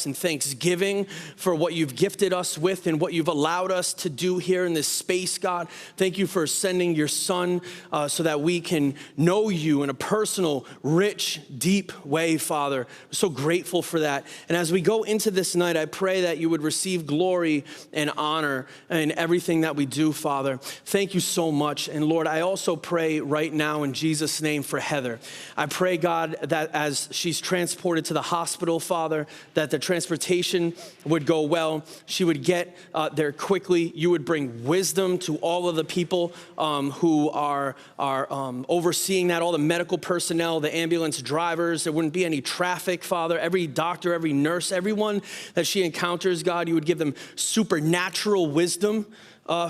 and thanksgiving for what you've gifted us with and what you've allowed us to do here in this space, God. Thank you for sending your son so that we can know you in a personal, rich, deep way, Father. We're so grateful for that. And as we go into this night, I pray that you would receive glory and honor in everything that we do, Father. Thank you so much. And Lord, I also pray right now in Jesus' name for Heather. I pray, God, that as she's transported to the hospital, Father, that the transportation would go well. She would get there quickly. You would bring wisdom to all of the people who are overseeing that, all the medical personnel, the ambulance drivers. There wouldn't be any traffic, Father. Every doctor, every nurse, everyone that she encounters, God, you would give them supernatural wisdom,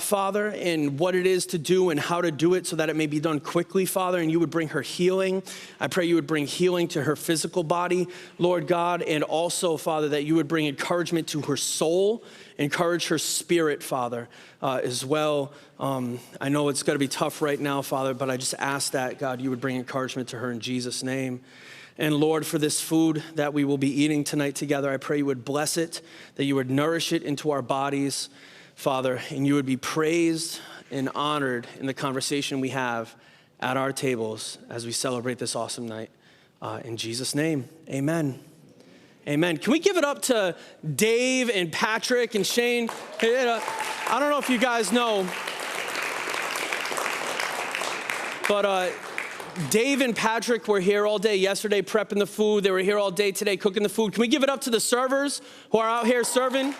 Father, in what it is to do and how to do it so that it may be done quickly, Father, and you would bring her healing. I pray you would bring healing to her physical body, Lord God, and also, Father, that you would bring encouragement to her soul, encourage her spirit, Father, as well. I know it's going to be tough right now, Father, but I just ask that, God, you would bring encouragement to her in Jesus' name. And Lord, for this food that we will be eating tonight together, I pray you would bless it, that you would nourish it into our bodies, Father, and you would be praised and honored in the conversation we have at our tables as we celebrate this awesome night. In Jesus' name, amen. Amen. Can we give it up to Dave and Patrick and Shane? I don't know if you guys know, but Dave and Patrick were here all day yesterday prepping the food. They were here all day today cooking the food. Can we give it up to the servers who are out here serving?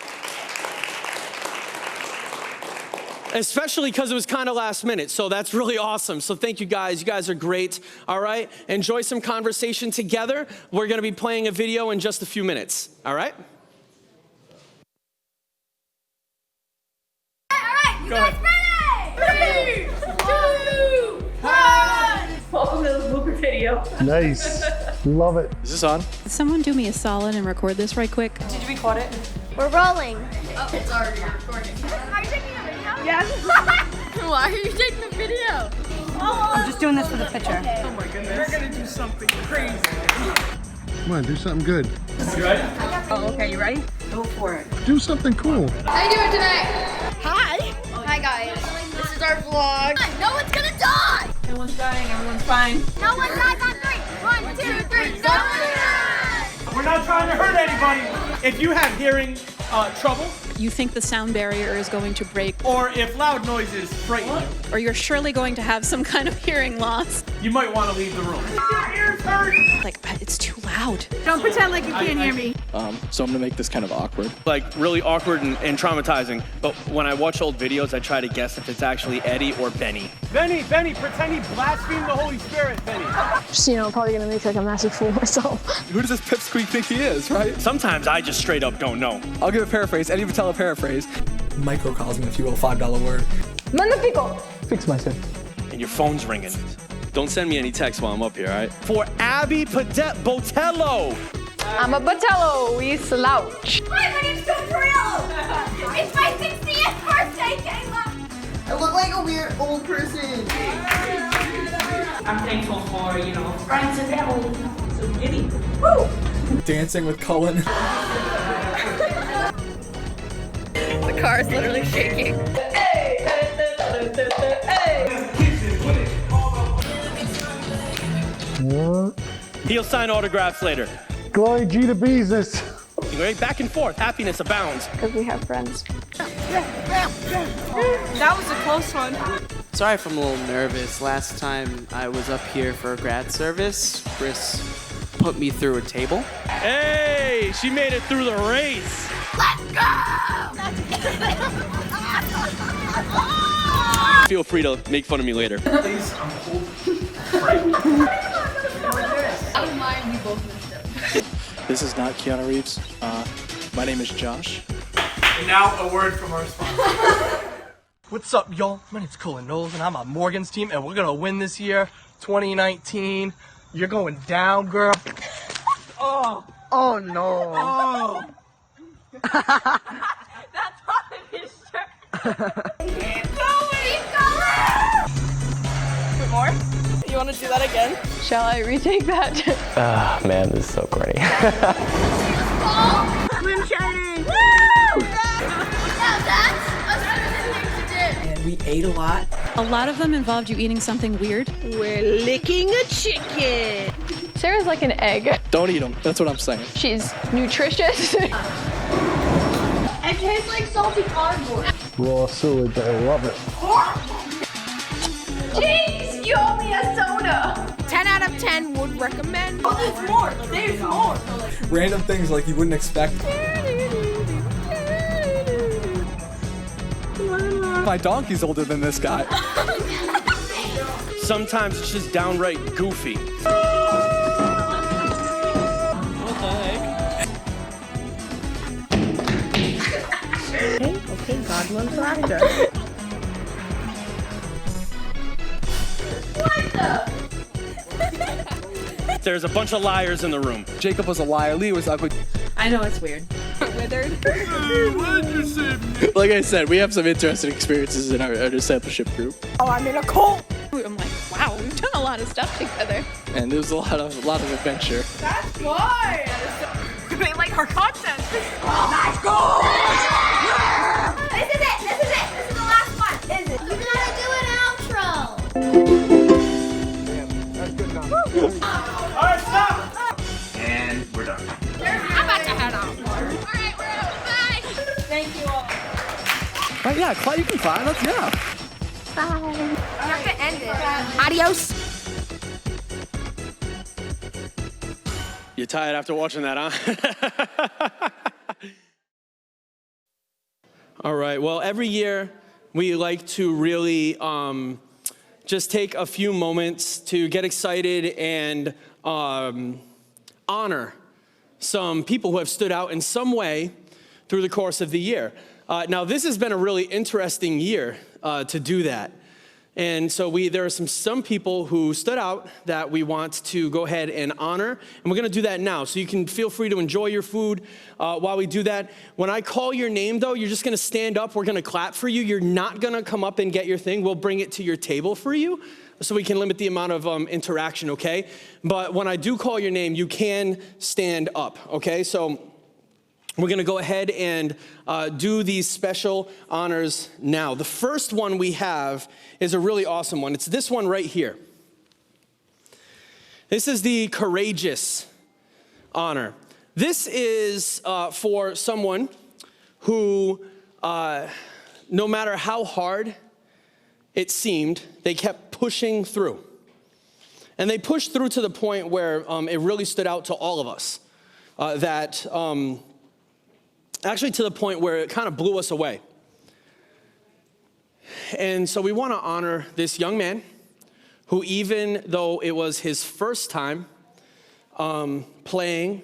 Especially because it was kind of last minute, so that's really awesome. So thank you guys. You guys are great. All right, enjoy some conversation together. We're going to be playing a video in just a few minutes. All right? All right, you guys ready? 3, 2, 1. Welcome to the blooper video. Nice. Love it. Is this on? Someone do me a solid and record this right quick. Did you record it? We're rolling. Oh, it's already recording. Are you taking a video? Yes. Why are you taking a video? I'm just doing this for the picture. Okay. Oh my goodness. We're gonna do something crazy. Come on, do something good. You ready? Oh, okay, you ready? Go for it. Do something cool. How you doing tonight? Hi. Hi guys. This is our vlog. No one's gonna die. No one's dying, everyone's fine. No one dies on 3. 1, 2, 3. No one dies. We're not trying to hurt anybody. If you have hearing trouble, You think the sound barrier is going to break, or if loud noises frighten you, or you're surely going to have some kind of hearing loss. you might want to leave the room. Your ears hurt. Like, it's too loud. Don't pretend like you can't hear me. So I'm gonna make this kind of awkward. Like really awkward and traumatizing. But when I watch old videos, I try to guess if it's actually Eddie or Benny. Benny, pretend he blasphemed the Holy Spirit, Benny. Just, probably gonna make like a massive fool of myself. Who does this pipsqueak think he is, right? Sometimes I just straight up don't know. I'll give a paraphrase. Eddie would tell a paraphrase. Microcosm, if you will, $5 word. Magnifico. Fix myself. And your phone's ringing. Don't send me any texts while I'm up here, all right? For Abby Botello. I'm a Botello. We slouch. Hi, my name's Gabriel. It's my 60th birthday, Kayla. I look like a weird old person. I'm thankful for, friends and family. So giddy. Woo! Dancing with Cullen. The car is literally shaking. What? He'll sign autographs later. Glory G to business. Right? Back and forth. Happiness abounds. Because we have friends. That was a close one. Sorry if I'm a little nervous. Last time I was up here for a grad service, Chris put me through a table. Hey, she made it through the race. Let's go. Feel free to make fun of me later. Please, I'm cold. I don't mind you both missed it. This is not Keanu Reeves. My name is Josh. And now a word from our sponsor. What's up, y'all? My name's Cullen Knowles, and I'm on Morgan's team, and we're gonna win this year, 2019. You're going down, girl. Oh no. Oh. That's on his shirt. Keep going. Wait, more? You want to do that again? Shall I retake that? Man, this is so corny. Oh. ate a lot. A lot of them involved you eating something weird. We're licking a chicken. Sarah's like an egg. Don't eat them. That's what I'm saying. She's nutritious. It tastes like salty cardboard. Raw sewage, I love it. Jeez, you owe me a soda. 10 out of 10 would recommend. Oh, there's more. There's more. Random things like you wouldn't expect. My donkey's older than this guy. Sometimes it's just downright goofy. Okay, God loves laughter. There's a bunch of liars in the room. Jacob was a liar. Lee was ugly. I know it's weird. Like I said, we have some interesting experiences in our discipleship group. Oh, I'm in a cult. I'm like, wow, we've done a lot of stuff together. And there's a lot of adventure. That's why. They like our content. Let's go. This is it. This is it. This is the last one. Is it? You gotta do an outro. All right, stop. And we're done. I'm about to head off. All right, we're out. Bye. Thank you all. Right, yeah, you can fly. Let's go. You have to end it. Adios. You tired after watching that, huh? All right, well, every year we like to really just take a few moments to get excited and honor some people who have stood out in some way through the course of the year. Now, this has been a really interesting year to do that. And so there are some people who stood out that we want to go ahead and honor, and we're gonna do that now. So you can feel free to enjoy your food while we do that. When I call your name though, you're just gonna stand up, we're gonna clap for you. You're not gonna come up and get your thing. We'll bring it to your table for you so we can limit the amount of interaction, okay? But when I do call your name, you can stand up, okay? So we're gonna go ahead and do these special honors now. The first one we have is a really awesome one. It's this one right here. This is the courageous honor. This is for someone who, no matter how hard it seemed, they kept pushing through. And they pushed through to the point where it really stood out to all of us. Actually to the point where it kind of blew us away. And so we want to honor this young man who, even though it was his first time playing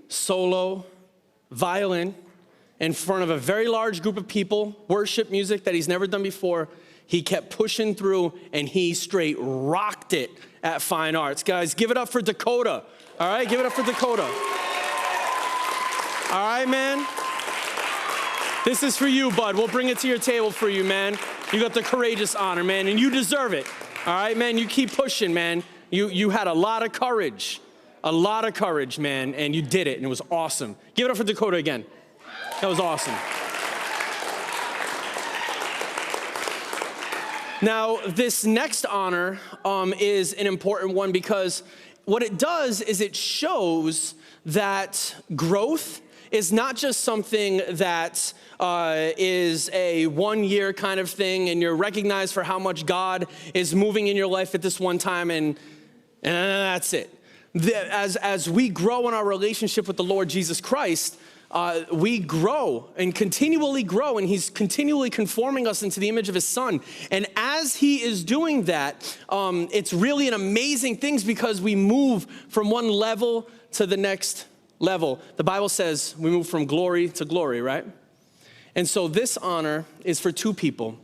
solo violin in front of a very large group of people, worship music that he's never done before, he kept pushing through and he straight rocked it at Fine Arts. Guys, give it up for Dakota. All right, give it up for Dakota. All right, man. This is for you, bud. We'll bring it to your table for you, man. You got the courageous honor, man, and you deserve it. All right, man, you keep pushing, man. You had a lot of courage, man, and you did it, and it was awesome. Give it up for Dakota again. That was awesome. Now, this next honor is an important one because what it does is it shows that growth is not just something that is a one-year kind of thing and you're recognized for how much God is moving in your life at this one time and that's it. As we grow in our relationship with the Lord Jesus Christ, we grow and continually grow, and he's continually conforming us into the image of his son. And as he is doing that, it's really an amazing thing because we move from one level to the next level. The Bible says we move from glory to glory, right? And so this honor is for two people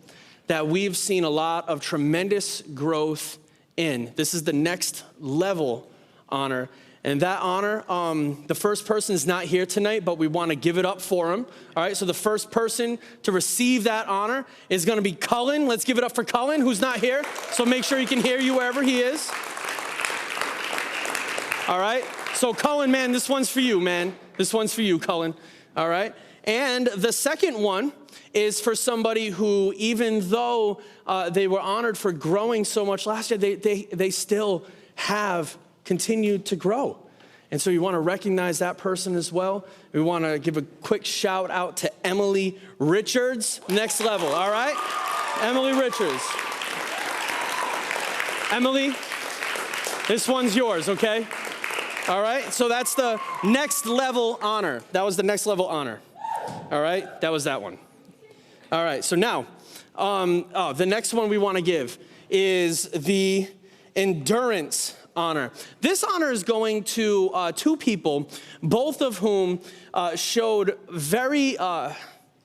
that we've seen a lot of tremendous growth in. This is the next level honor. And that honor, the first person is not here tonight, but we want to give it up for him. All right, so the first person to receive that honor is going to be Cullen. Let's give it up for Cullen, who's not here. So make sure he can hear you wherever he is. All right, so Cullen, man, this one's for you, man. This one's for you, Cullen. all right? And the second one is for somebody who, even though they were honored for growing so much last year, they still have continued to grow. And so you want to recognize that person as well. We want to give a quick shout out to Emily Richards, next level, all right? Emily Richards. Emily, this one's yours, okay? All right, so that's the next level honor. That was the next level honor. All right, that was that one. All right, so now, the next one we want to give is the endurance honor. This honor is going to two people, both of whom showed very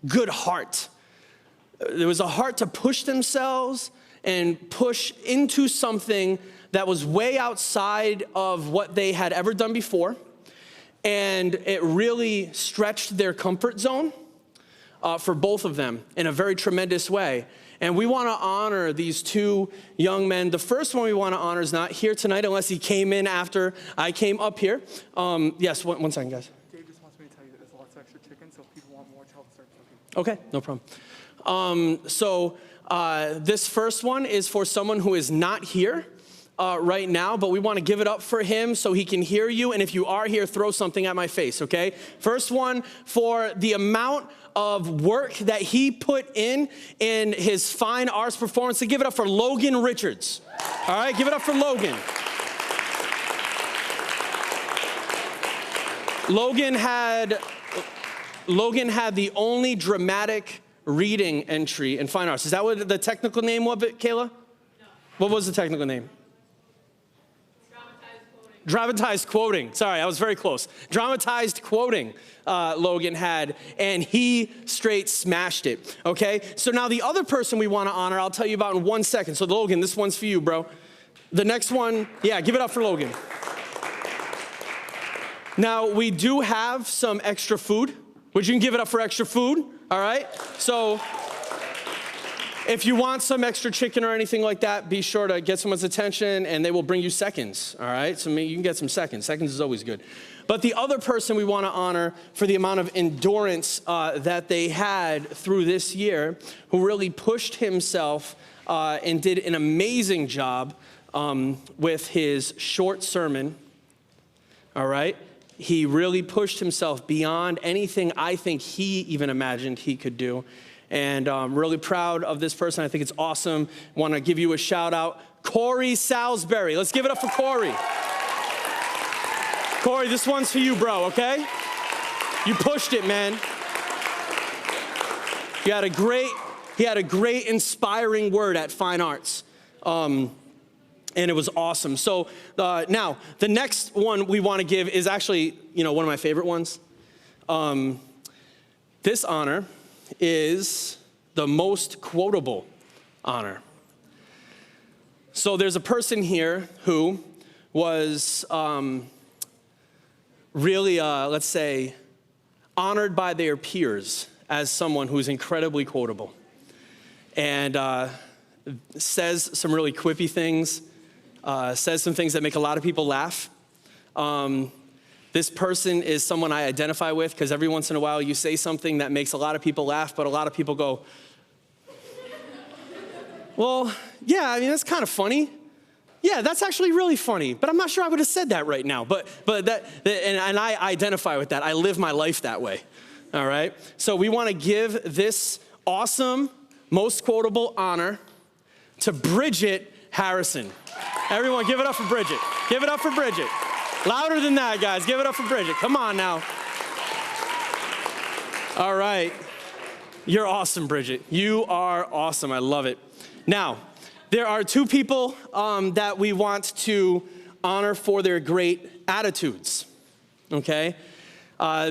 good heart. There was a heart to push themselves and push into something that was way outside of what they had ever done before. And it really stretched their comfort zone for both of them in a very tremendous way. And we want to honor these two young men. The first one we want to honor is not here tonight unless he came in after I came up here. Yes, one second, guys. Dave just wants me to tell you that there's lots of extra chicken, so if people want more, tell the server cooking. Okay, no problem. This first one is for someone who is not here right now, but we want to give it up for him so he can hear you. And if you are here, throw something at my face, okay? First one for the amount of work that he put in his fine arts performance. So give it up for Logan Richards. All right, give it up for Logan. Logan had the only dramatic reading entry in fine arts. Is that what the technical name of it, Kayla? No. What was the technical name? Dramatized quoting. Sorry, I was very close. Dramatized quoting Logan had, and he straight smashed it, okay? So now the other person we want to honor, I'll tell you about in 1 second. So Logan, this one's for you, bro. The next one, yeah, give it up for Logan. Now, we do have some extra food. Would you give it up for extra food? All right? So if you want some extra chicken or anything like that, be sure to get someone's attention and they will bring you seconds, all right? So you can get some seconds. Seconds is always good. But the other person we want to honor for the amount of endurance that they had through this year, who really pushed himself and did an amazing job with his short sermon, all right? He really pushed himself beyond anything I think he even imagined he could do. And I'm really proud of this person. I think it's awesome. Want to give you a shout out. Corey Salisbury. Let's give it up for Corey. Corey, this one's for you, bro, okay? You pushed it, man. He had a great inspiring word at Fine Arts. And it was awesome. So now, the next one we want to give is actually, one of my favorite ones. This honor is the most quotable honor. So there's a person here who was really, let's say, honored by their peers as someone who's incredibly quotable and says some really quippy things, says some things that make a lot of people laugh. This person is someone I identify with because every once in a while you say something that makes a lot of people laugh, but a lot of people go, well, yeah, that's kind of funny. Yeah, that's actually really funny, but I'm not sure I would have said that right now. But I identify with that. I live my life that way, all right? So we want to give this awesome, most quotable honor to Bridget Harrison. Everyone, give it up for Bridget. Give it up for Bridget. Louder than that, guys. Give it up for Bridget. Come on now. All right. You're awesome, Bridget. You are awesome. I love it. Now, there are two people that we want to honor for their great attitudes, okay?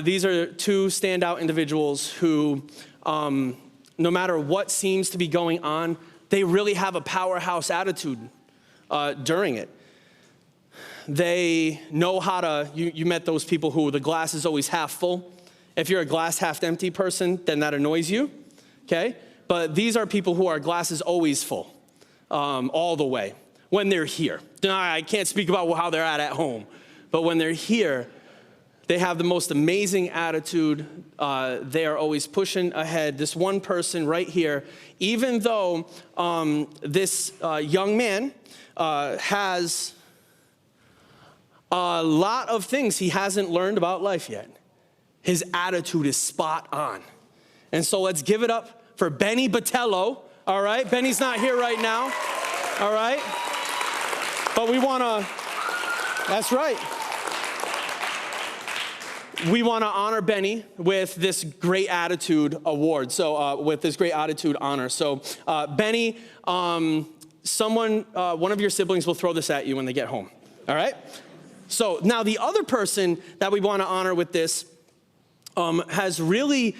These are two standout individuals who, no matter what seems to be going on, they really have a powerhouse attitude during it. They know how to, you met those people who the glass is always half full. If you're a glass half empty person, then that annoys you, okay? But these are people who are glass is always full, all the way, when they're here. I can't speak about how they're at home, but when they're here, They have the most amazing attitude. They are always pushing ahead. This one person right here, even though this young man has a lot of things he hasn't learned about life yet, his attitude is spot on. And so let's give it up for Benny Botello, all right? Benny's not here right now, all right? But we want to, that's right. We want to honor Benny with this Great Attitude Award, with this Great Attitude honor. So, Benny, one of your siblings will throw this at you when they get home, all right? So, now the other person that we want to honor with this has really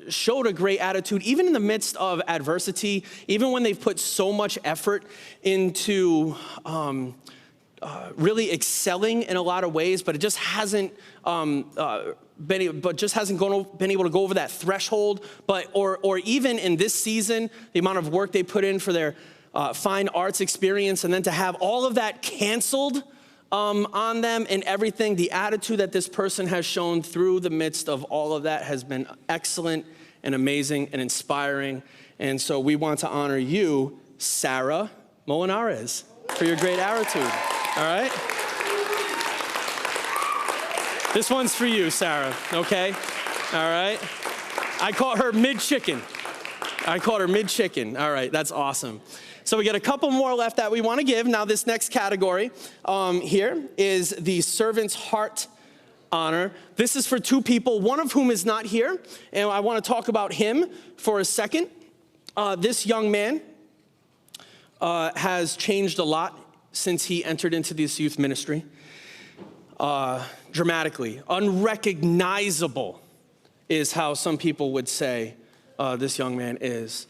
showed a great attitude, even in the midst of adversity, even when they've put so much effort into really excelling in a lot of ways, but it just hasn't been able to go over that threshold. Or even in this season, the amount of work they put in for their fine arts experience, and then to have all of that canceled on them and everything, the attitude that this person has shown through the midst of all of that has been excellent and amazing and inspiring. And so we want to honor you, Sarah Molinares, for your great attitude. All right? This one's for you, Sarah, okay? All right? I call her mid-chicken. All right, that's awesome. So we got a couple more left that we want to give. Now this next category here is the servant's heart honor. This is for two people, one of whom is not here, and I want to talk about him for a second. This young man has changed a lot since he entered into this youth ministry. Dramatically. Unrecognizable is how some people would say this young man is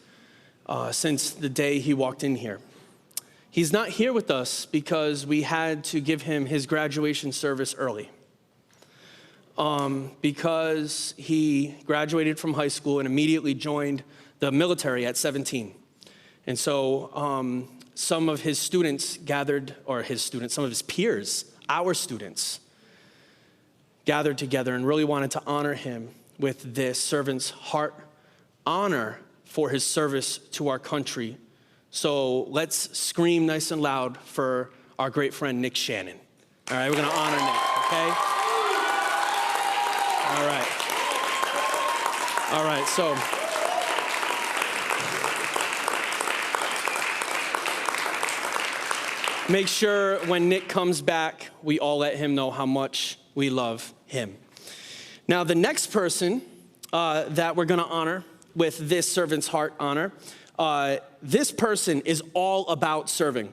since the day he walked in here. He's not here with us because we had to give him his graduation service early. Because he graduated from high school and immediately joined the military at 17. And so some of his students gathered, some of his peers, our students, gathered together and really wanted to honor him with this servant's heart honor for his service to our country. So let's scream nice and loud for our great friend, Nick Shannon. All right, we're gonna honor Nick, okay? All right, so. Make sure when Nick comes back, we all let him know how much we love him. Now, the next person that we're gonna honor with this servant's heart honor, this person is all about serving.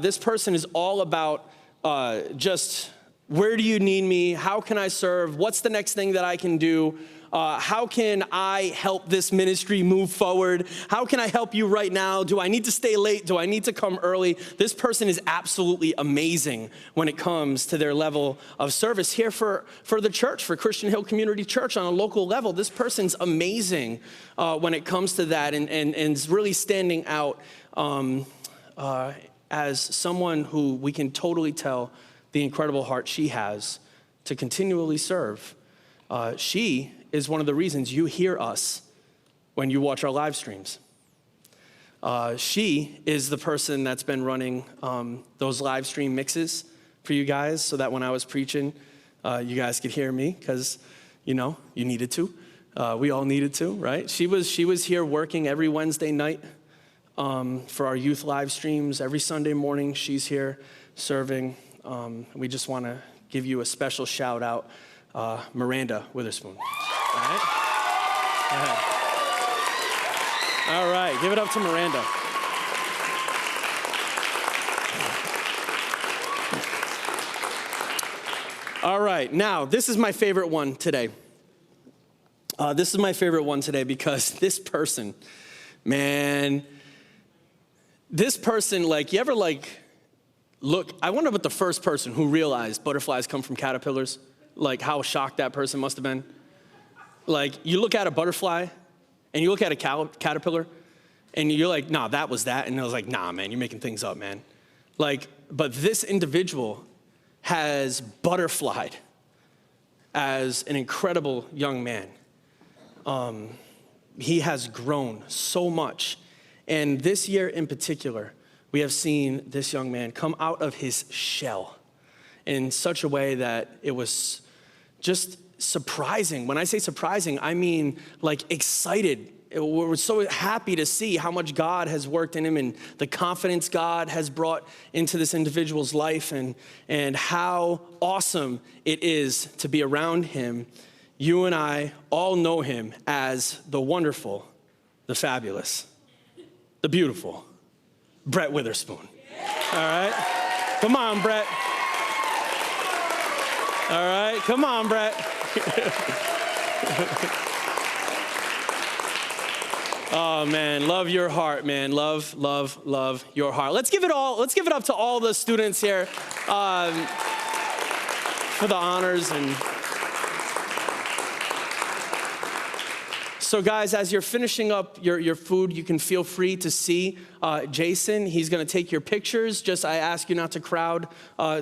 This person is all about just, where do you need me? How can I serve? What's the next thing that I can do? How can I help this ministry move forward? How can I help you right now? Do I need to stay late? Do I need to come early? This person is absolutely amazing when it comes to their level of service here for the church, for Christian Hill Community Church on a local level. This person's amazing when it comes to that and is really standing out as someone who we can totally tell the incredible heart she has to continually serve. She is one of the reasons you hear us when you watch our live streams. She is the person that's been running those live stream mixes for you guys so that when I was preaching, you guys could hear me because, you needed to. We all needed to, right? She was here working every Wednesday night for our youth live streams. Every Sunday morning, she's here serving. We just want to give you a special shout out, Miranda Witherspoon. All right? Go ahead. All right, give it up to Miranda. All right, now, this is my favorite one today. Because this person, man, you ever look, I wonder what the first person who realized butterflies come from caterpillars, how shocked that person must have been. You look at a butterfly and you look at a caterpillar and you're like, nah, that was that. And I was like, nah, man, you're making things up, man. But this individual has butterflied as an incredible young man. He has grown so much. And this year in particular, we have seen this young man come out of his shell in such a way that it was just surprising. When I say surprising, I mean like excited. We're so happy to see how much God has worked in him and the confidence God has brought into this individual's life and how awesome it is to be around him. You and I all know him as the wonderful, the fabulous, the beautiful, Brett Witherspoon. All right? Come on, Brett. All right? Come on, Brett. Oh, man, love your heart, man. Love, love, love your heart. Let's give it up to all the students here for the honors. And so, guys, as you're finishing up your food, you can feel free to see Jason. He's going to take your pictures. Just I ask you not to crowd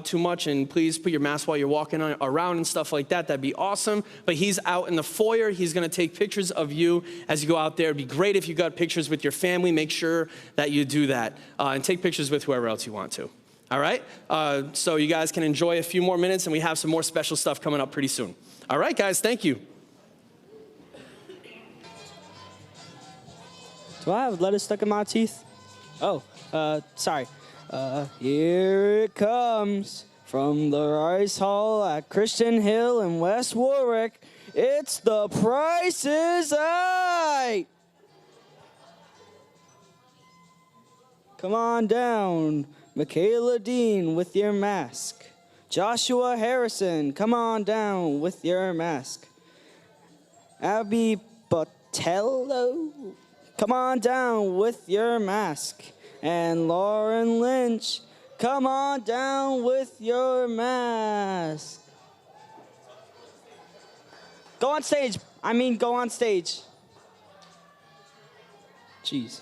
too much, and please put your mask while you're walking around and stuff like that. That'd be awesome. But he's out in the foyer. He's going to take pictures of you as you go out there. It'd be great if you got pictures with your family. Make sure that you do that. And take pictures with whoever else you want to. All right? So you guys can enjoy a few more minutes, and we have some more special stuff coming up pretty soon. All right, guys, thank you. Do I have lettuce stuck in my teeth? Oh, sorry. Here it comes from the Rice Hall at Christian Hill in West Warwick. It's The Price is Right. Come on down, Michaela Dean with your mask. Joshua Harrison, come on down with your mask. Abby Botello, come on down with your mask. And Lauren Lynch, come on down with your mask. Go on stage. Go on stage. Jeez.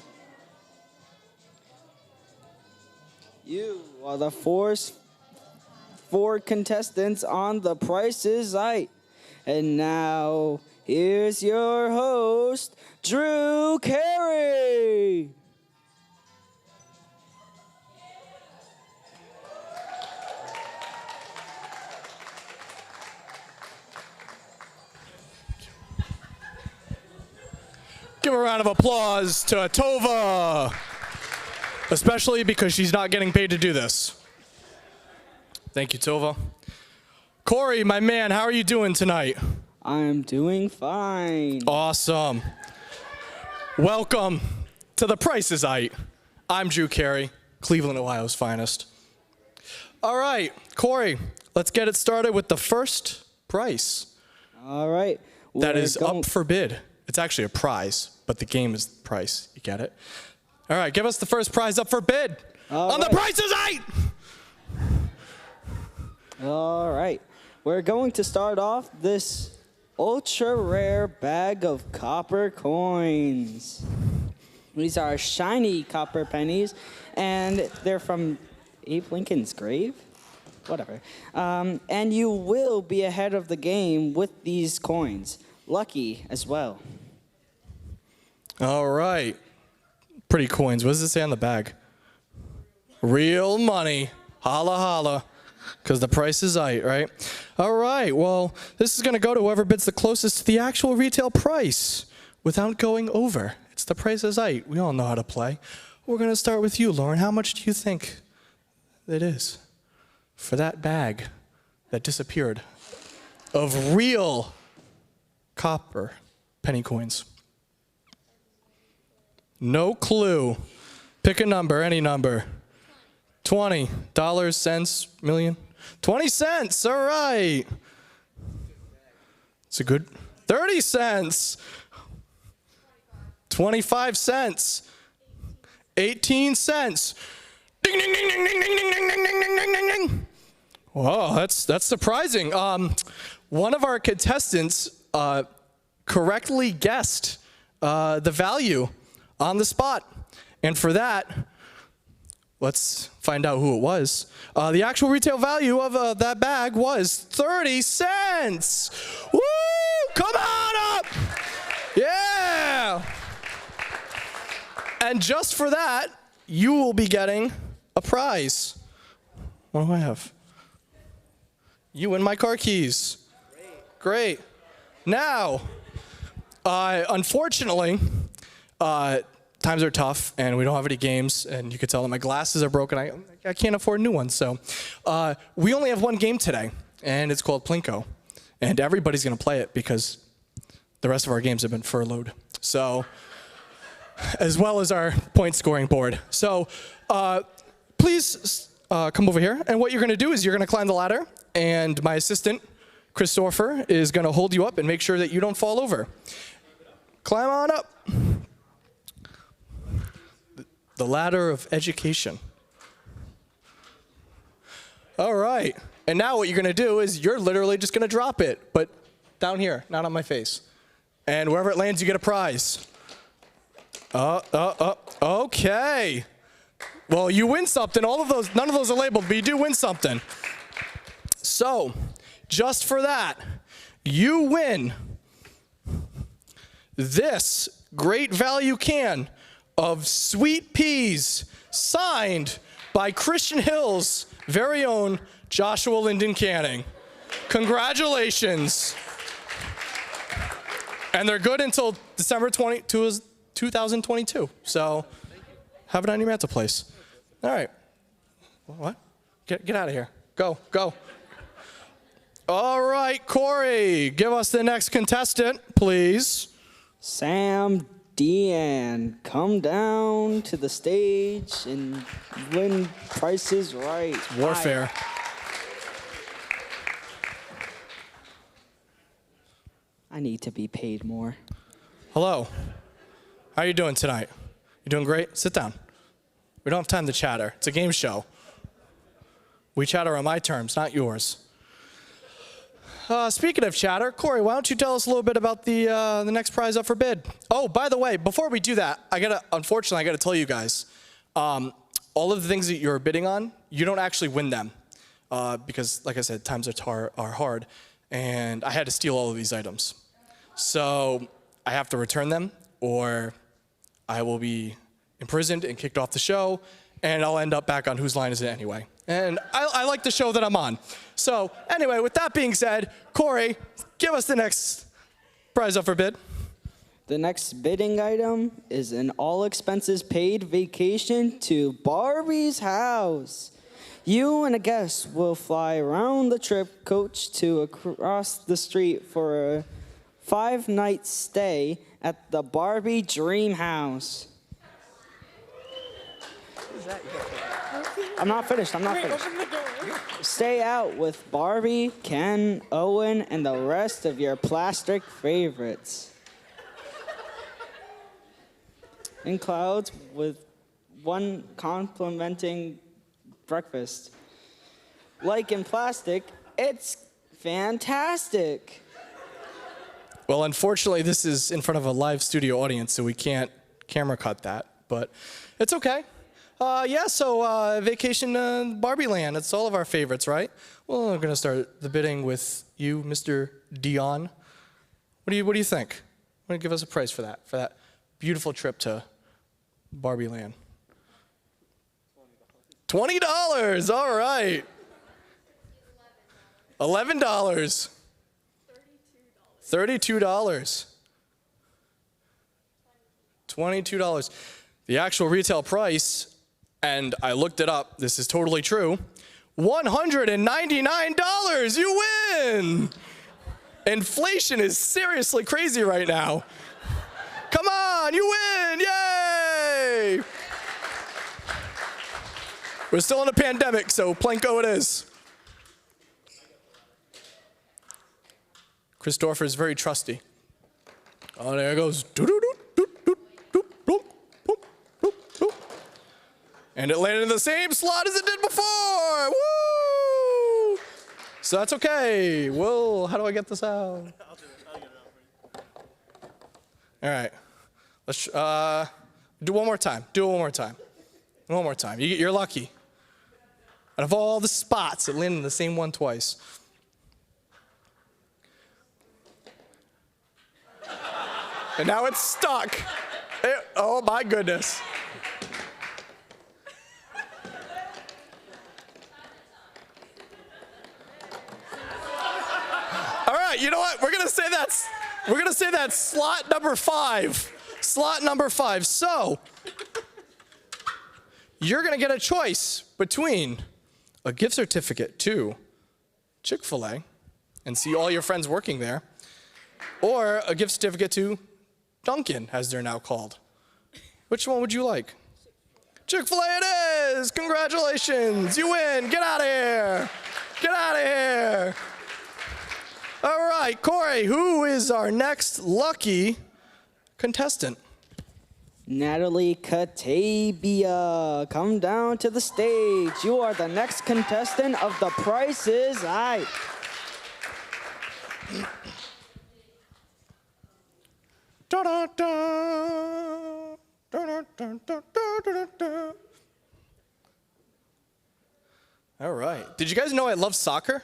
You are the four contestants on The Price is Right. And now, here's your host, Drew Carey. Give a round of applause to Tova, especially because she's not getting paid to do this. Thank you, Tova. Corey, my man, how are you doing tonight? I'm doing fine. Awesome. Welcome to The Price is Right. I'm Drew Carey, Cleveland, Ohio's finest. All right, Corey, let's get it started with the first prize. All right. That is up for bid. It's actually a prize, but the game is the price. You get it? All right, give us the first prize up for bid on The Price is Right. All right. We're going to start off this ultra rare bag of copper coins. These are shiny copper pennies, and they're from Abe Lincoln's grave? Whatever. And you will be ahead of the game with these coins. Lucky as well. All right. Pretty coins. What does it say on the bag? Real money. Holla, holla. Because the price is right? All right. Well, this is going to go to whoever bids the closest to the actual retail price without going over. It's the price is right. We all know how to play. We're going to start with you, Lauren. How much do you think it is for that bag that disappeared of real copper penny coins? No clue. Pick a number, any number. $20, cents, million? 20 cents, all right. It's a good, 30 cents. 25 cents. 18 cents. Ding, ding, ding, ding, ding, ding, ding, ding, ding, ding, ding, ding, ding. Wow, that's surprising. One of our contestants correctly guessed the value on the spot. And for that, let's find out who it was. The actual retail value of that bag was 30 cents. Woo! Come on up! Yeah! And just for that, you will be getting a prize. What do I have? You and my car keys. Great. Now, unfortunately, times are tough, and we don't have any games, and you can tell that my glasses are broken. I can't afford new ones, so we only have one game today, and it's called Plinko, and everybody's going to play it because the rest of our games have been furloughed, so as well as our point scoring board. So please come over here, and what you're going to do is you're going to climb the ladder, and my assistant, Christopher, is going to hold you up and make sure that you don't fall over. Climb on up. The ladder of education. All right. And now what you're going to do is you're literally just going to drop it, but down here, not on my face. And wherever it lands, you get a prize. Okay. Well, you win something. All of those, none of those are labeled, but you do win something. So, just for that, you win this great value can of sweet peas signed by Christian Hill's very own Joshua Lyndon Canning. Congratulations. And they're good until December 2022. So have it on your mantelpiece. All right. What? Get out of here. Go. All right, Corey, give us the next contestant, please. Sam Deanne, come down to the stage and win Price is Right. Warfare. I need to be paid more. Hello. How are you doing tonight? You doing great? Sit down. We don't have time to chatter. It's a game show. We chatter on my terms, not yours. Speaking of chatter, Corey, why don't you tell us a little bit about the next prize up for bid? Oh, by the way, before we do that, unfortunately, I gotta tell you guys, all of the things that you're bidding on, you don't actually win them, because, like I said, times are hard, and I had to steal all of these items. So I have to return them, or I will be imprisoned and kicked off the show, and I'll end up back on Whose Line Is It Anyway? And I like the show that I'm on. So anyway, with that being said, Corey, give us the next prize up for bid. The next bidding item is an all-expenses-paid vacation to Barbie's house. You and a guest will fly around the trip coach to across the street for a 5-night stay at the Barbie Dream House. I'm not finished. Stay out with Barbie, Ken, Owen, and the rest of your plastic favorites. In clouds with one complimenting breakfast. Like in plastic, it's fantastic. Well, unfortunately, this is in front of a live studio audience, so we can't camera cut that, but it's okay. Vacation Barbie Land, it's all of our favorites, right? Well, we're gonna start the bidding with you, Mr. Dion. What do you think? Want to give us a price for that beautiful trip to Barbie Land? $20, all right. $11. $32. $22. The actual retail price, and I looked it up, this is totally true, $199, you win! Inflation is seriously crazy right now. Come on, you win, yay! We're still in a pandemic, so Plinko it is. Christopher is very trusty. Oh, there it goes. And it landed in the same slot as it did before. Woo! So that's okay. Well, how do I get this out? I'll get it out for you. All right. Let's do one more time. One more time. You're lucky. Out of all the spots, it landed in the same one twice. And now it's stuck. Oh my goodness. All right, you know what? We're gonna say that's slot number 5. Slot number 5. So you're gonna get a choice between a gift certificate to Chick-fil-A and see all your friends working there, or a gift certificate to Dunkin', as they're now called. Which one would you like? Chick-fil-A it is! Congratulations! You win! Get out of here! Get out of here! All right, Corey, who is our next lucky contestant? Natalie Katabia, come down to the stage. You are the next contestant of The Price is Right. All right. Did you guys know I love soccer?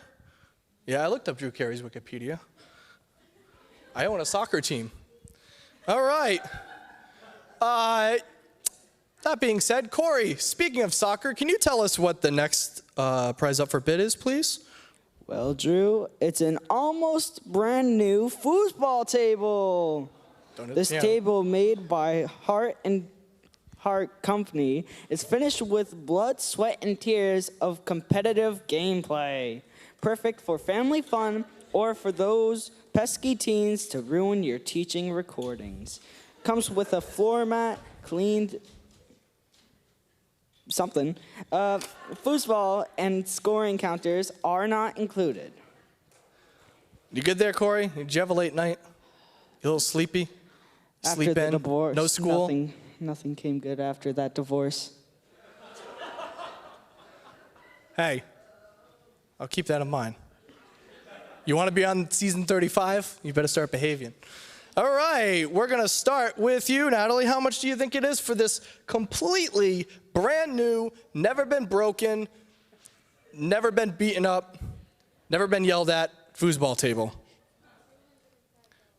Yeah, I looked up Drew Carey's Wikipedia. I own a soccer team. All right. That being said, Corey, speaking of soccer, can you tell us what the next prize up for bid is, please? Well, Drew, it's an almost brand new foosball table. This table, made by Heart and Heart Company, is finished with blood, sweat, and tears of competitive gameplay. Perfect for family fun or for those pesky teens to ruin your teaching recordings. Comes with a floor mat, cleaned something. Foosball and scoring counters are not included. You good there, Corey? Did you have a late night? You a little sleepy? After Sleep the in? divorce, No school? Nothing came good after that divorce. Hey, I'll keep that in mind. You want to be on season 35? You better start behaving. All right, we're going to start with you, Natalie. How much do you think it is for this completely brand new, never been broken, never been beaten up, never been yelled at foosball table?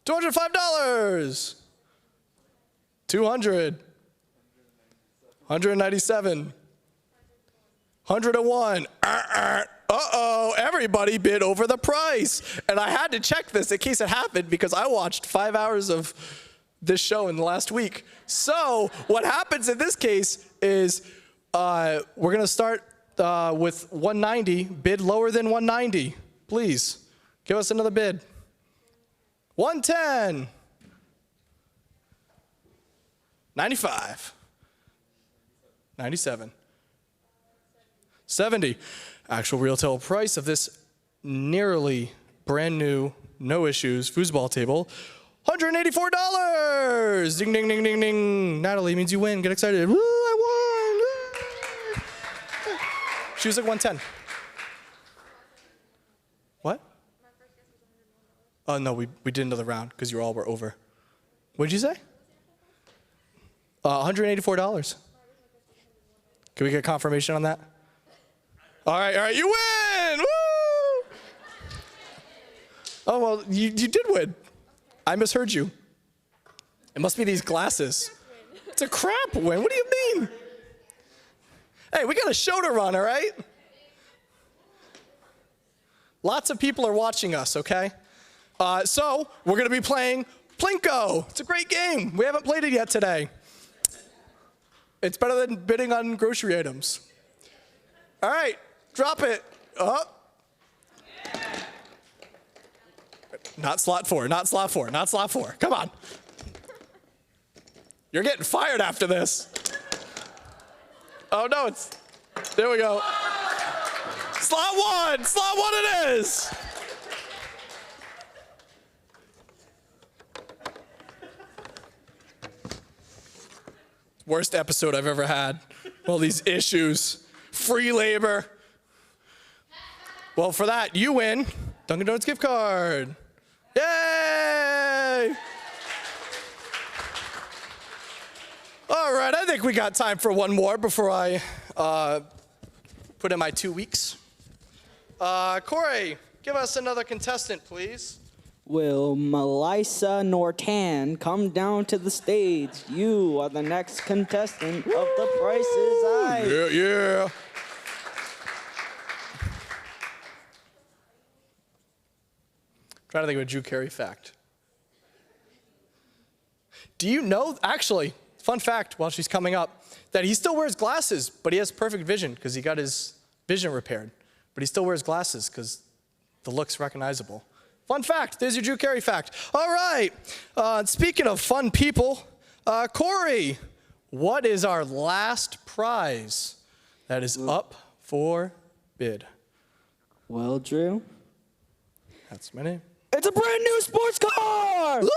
$205. 200. 197. 101. Uh-oh, everybody bid over the price. And I had to check this in case it happened because I watched 5 hours of this show in the last week. So what happens in this case is we're going to start with 190. Bid lower than 190. Please, give us another bid. 110. 95. 97. 70. Actual retail price of this nearly brand new, no issues foosball table, $184. Ding, ding, ding, ding, ding. Natalie, means you win. Get excited. Woo, I won. Woo. She was like 110. What? Oh, no, we did another round because you all were over. What did you say? $184. Can we get confirmation on that? All right, you win! Woo! Oh, well, you did win. I misheard you. It must be these glasses. It's a crap win. What do you mean? Hey, we got a show to run, all right? Lots of people are watching us, okay? So we're going to be playing Plinko. It's a great game. We haven't played it yet today. It's better than bidding on grocery items. All right, drop it. Up. Not slot 4, not slot 4, not slot 4. Come on. You're getting fired after this. Oh, no, there we go. Slot 1 it is. Worst episode I've ever had. All these issues. Free labor. Well, for that, you win Dunkin' Donuts gift card. Yay! All right. right, I think we got time for one more before I put in my 2 weeks. Corey, give us another contestant, please. Will Melissa Nortan come down to the stage? You are the next contestant of The Price is Right. Yeah, yeah. Trying to think of a Drew Carey fact. Do you know, actually, fun fact while she's coming up, that he still wears glasses, but he has perfect vision because he got his vision repaired. But he still wears glasses because the look's recognizable. Fun fact, there's your Drew Carey fact. All right, speaking of fun people, Corey, what is our last prize that is up for bid? Well, Drew, That's my name. it's a brand new sports car! Woo!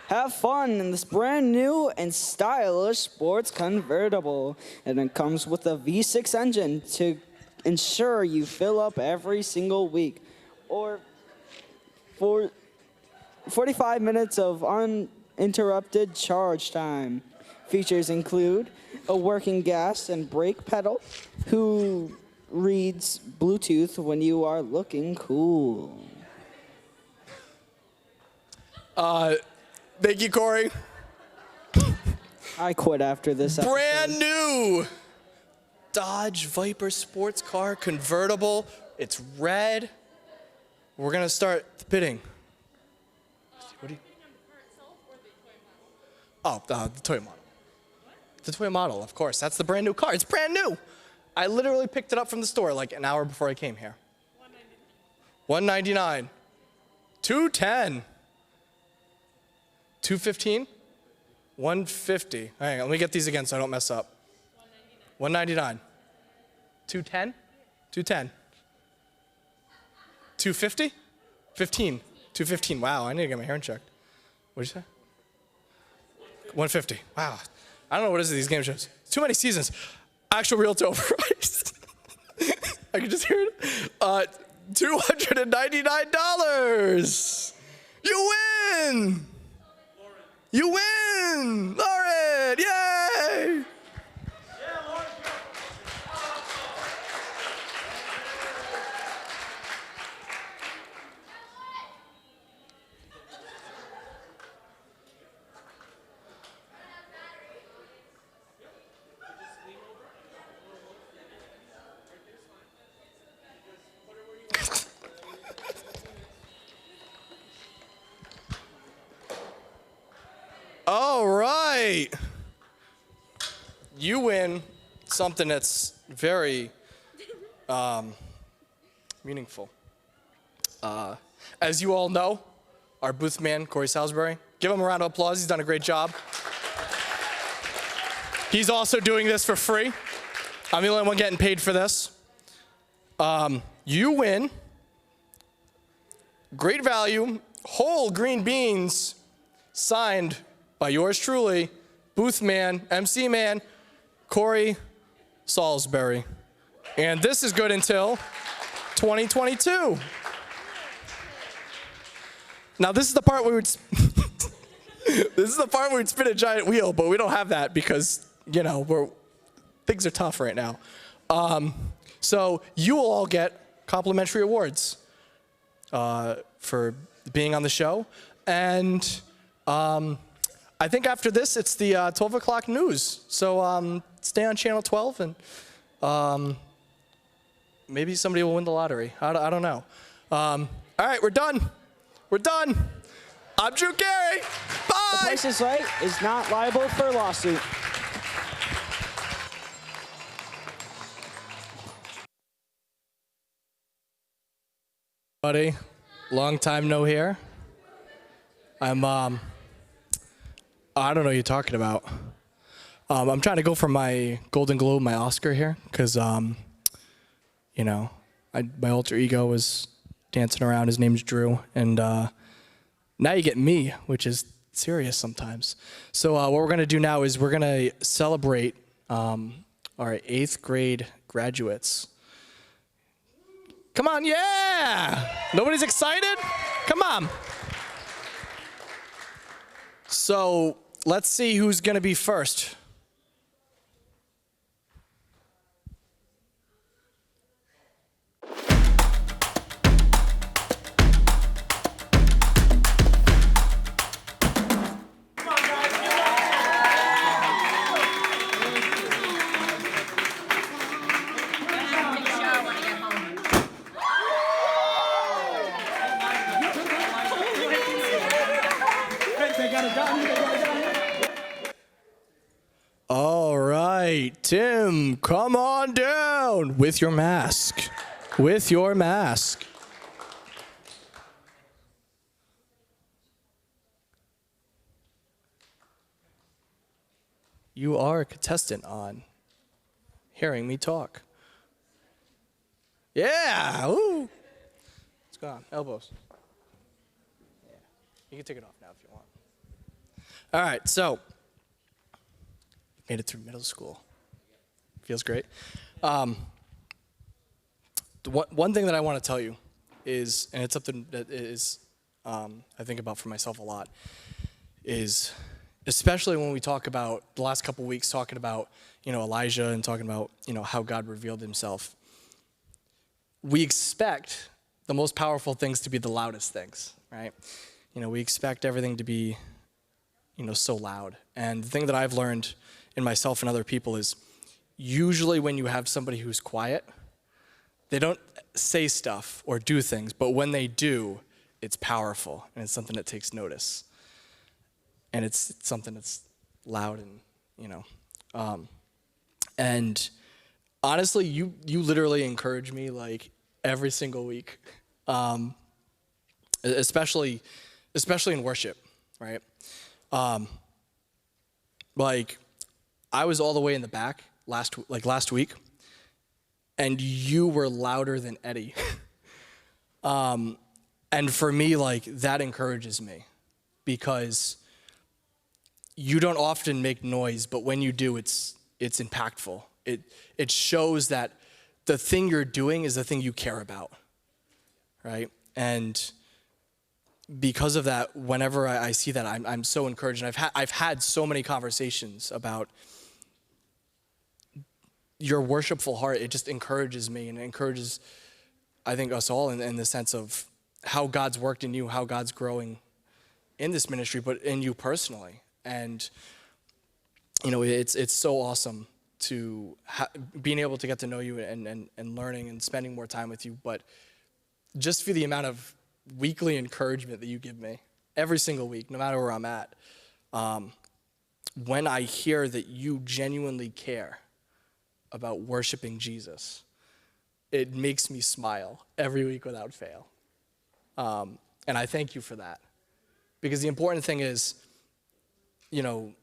Have fun in this brand new and stylish sports convertible. And it comes with a V6 engine to ensure you fill up every single week. Or for 45 minutes of uninterrupted charge time. Features include a working gas and brake pedal, who reads Bluetooth when you are looking cool. Thank you, Corey. I quit after this episode. Brand new Dodge Viper sports car convertible. It's red. We're gonna start the bidding. What do you? Oh, the toy model. The toy model, of course. That's the brand new car. It's brand new. I literally picked it up from the store like an hour before I came here. $199. $210. $215. $150. Hang on, let me get these again so I don't mess up. $199. $210. $210. $250. $15. $215. Wow, I need to get my hair checked. What'd you say? $150. Wow. I don't know what is it, these game shows. Too many seasons. Actual real to overpriced. I can just hear it. $299. You win! You win! Lauren! Yay! All right. You win something that's very meaningful. As you all know, our booth man, Corey Salisbury, give him a round of applause. He's done a great job. He's also doing this for free. I'm the only one getting paid for this. You win great value, whole green beans, signed by yours truly, booth man, MC man, Corey Salisbury. And this is good until 2022. Now this is the part where we'd spin a giant wheel, but we don't have that because, you know, things are tough right now. So you will all get complimentary awards for being on the show. And I think after this, it's the 12 o'clock news. So stay on channel 12 and maybe somebody will win the lottery. I don't know. All right, we're done. We're done. I'm Drew Carey. Bye. The Price is Right is not liable for a lawsuit. Buddy, long time no here. I don't know what you're talking about. I'm trying to go for my Golden Globe, my Oscar here, because, you know, my alter ego was dancing around. His name's Drew, and now you get me, which is serious sometimes. So what we're going to do now is we're going to celebrate our 8th grade graduates, Come on, yeah! Nobody's excited? Come on. So let's see who's going to be first. All right, Tim, come on down with your mask. With your mask. You are a contestant on Hearing Me Talk. Yeah, ooh. Let's go on, elbows. Yeah. You can take it off now if you want. All right, so made it through middle school. Feels great. One thing that I want to tell you is, and it's something that is I think about for myself a lot, is especially when we talk about the last couple weeks, talking about Elijah and talking about how God revealed Himself. We expect the most powerful things to be the loudest things, right? We expect everything to be so loud. And the thing that I've learned in myself and other people is usually when you have somebody who's quiet, they don't say stuff or do things, but when they do, it's powerful and it's something that takes notice. And it's something that's loud and, and honestly, you literally encourage me like every single week, especially in worship, right? Like I was all the way in the back last week, and you were louder than Eddie. And for me, like that encourages me because you don't often make noise, but when you do, it's impactful. It shows that the thing you're doing is the thing you care about, right? And because of that, whenever I see that, I'm so encouraged. And I've had so many conversations about your worshipful heart. It just encourages me and it encourages, I think, us all in the sense of how God's worked in you, how God's growing in this ministry, but in you personally. And it's so awesome to being able to get to know you and learning and spending more time with you. But just for the amount of weekly encouragement that you give me every single week, no matter where I'm at, when I hear that you genuinely care about worshiping Jesus, it makes me smile every week without fail. And I thank you for that. Because the important thing is, you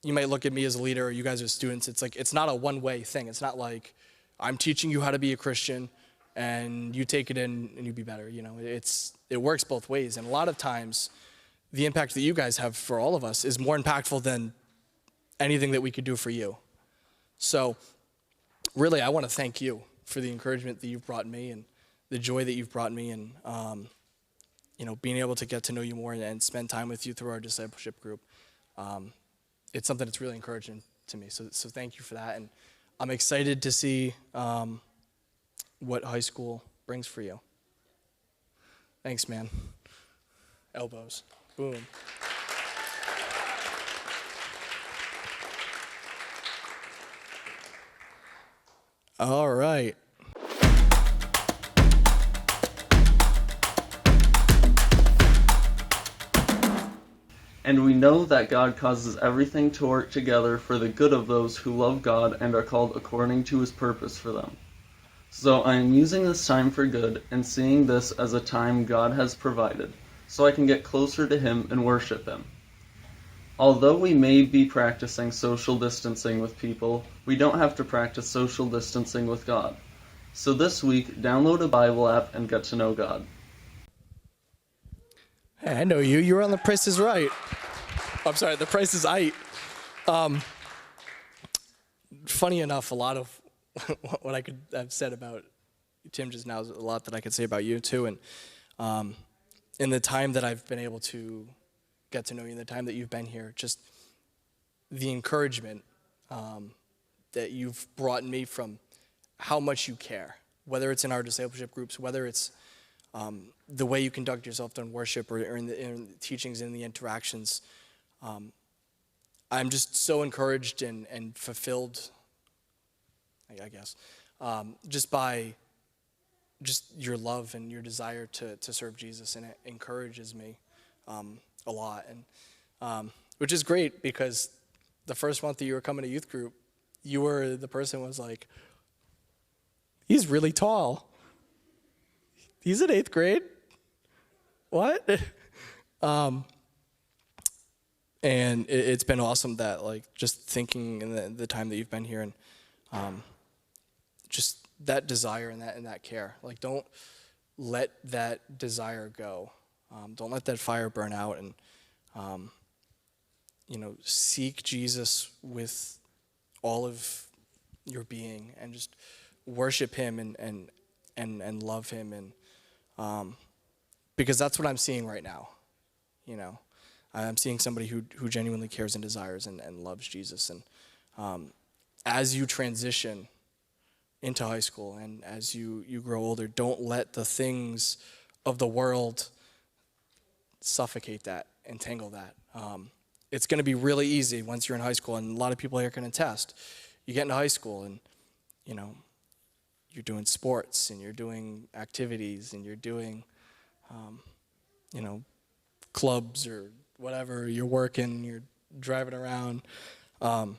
might look at me as a leader or you guys as students, it's not a one-way thing. It's not like I'm teaching you how to be a Christian and you take it in and you be better. It works both ways. And a lot of times, the impact that you guys have for all of us is more impactful than anything that we could do for you. So really, I want to thank you for the encouragement that you've brought me and the joy that you've brought me and, being able to get to know you more and spend time with you through our discipleship group. It's something that's really encouraging to me. So thank you for that. And I'm excited to see what high school brings for you. Thanks, man. Elbows. Boom. All right. And we know that God causes everything to work together for the good of those who love God and are called according to His purpose for them. So I am using this time for good and seeing this as a time God has provided, so I can get closer to Him and worship Him. Although we may be practicing social distancing with people, we don't have to practice social distancing with God. So this week, download a Bible app and get to know God. Hey, I know you. You were on The Price is Right. I'm sorry, The Price is Right. Funny enough, a lot of what I could have said about Tim just knows a lot that I could say about you too. And in the time that I've been able to get to know you, in the time that you've been here, just the encouragement that you've brought me from how much you care, whether it's in our discipleship groups, whether it's the way you conduct yourself in worship or in the teachings and the interactions. I'm just so encouraged and fulfilled, I guess, just by just your love and your desire to serve Jesus, and it encourages me a lot, and which is great because the first month that you were coming to youth group, you were the person who was like, he's really tall. He's in 8th grade. What? And it's been awesome that, like, just thinking in the time that you've been here, and just that desire and that care. Like, don't let that desire go. Don't let that fire burn out, and seek Jesus with all of your being, and just worship him and love him, and because that's what I'm seeing right now. I'm seeing somebody who genuinely cares and desires and loves Jesus. And as you transition into high school and as you grow older, don't let the things of the world suffocate that, entangle that. It's going to be really easy once you're in high school, and a lot of people here can attest. You get into high school and, you're doing sports and you're doing activities and you're doing, clubs or whatever, you're working, you're driving around, and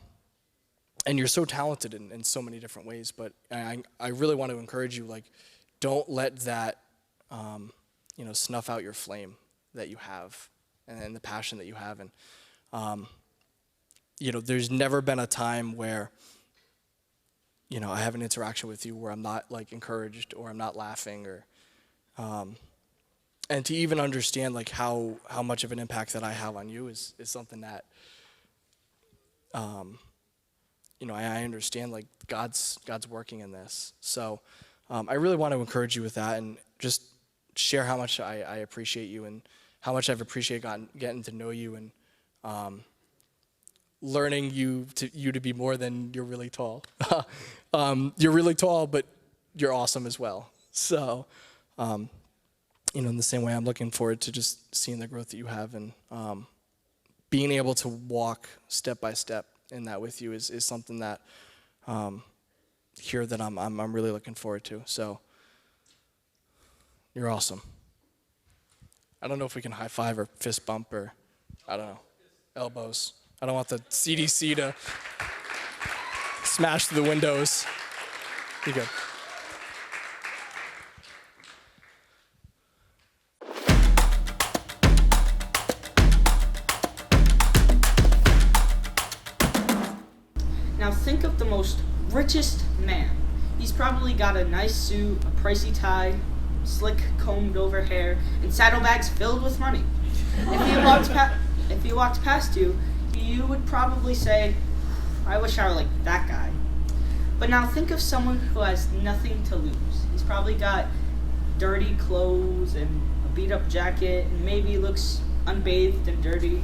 you're so talented in so many different ways. But I really want to encourage you, like, don't let that, snuff out your flame that you have and the passion that you have. And, there's never been a time where, I have an interaction with you where I'm not, like, encouraged or I'm not laughing, or, and to even understand, like, how much of an impact that I have on you is something that, I understand, like, God's working in this. So I really want to encourage you with that, and just share how much I appreciate you, and how much I've appreciated getting to know you, and learning you to be more than you're really tall. You're really tall, but you're awesome as well. So, in the same way, I'm looking forward to just seeing the growth that you have, and being able to walk step by step in that with you is something that here that I'm really looking forward to. So, you're awesome. I don't know if we can high five or fist bump, or I don't know, elbows. I don't want the CDC to smash through the windows. You good? Now think of the most richest man. He's probably got a nice suit, a pricey tie, slick combed over hair, and saddlebags filled with money. If he walked past you, you would probably say, I wish I were like that guy. But now think of someone who has nothing to lose. He's probably got dirty clothes and a beat up jacket, and maybe looks unbathed and dirty.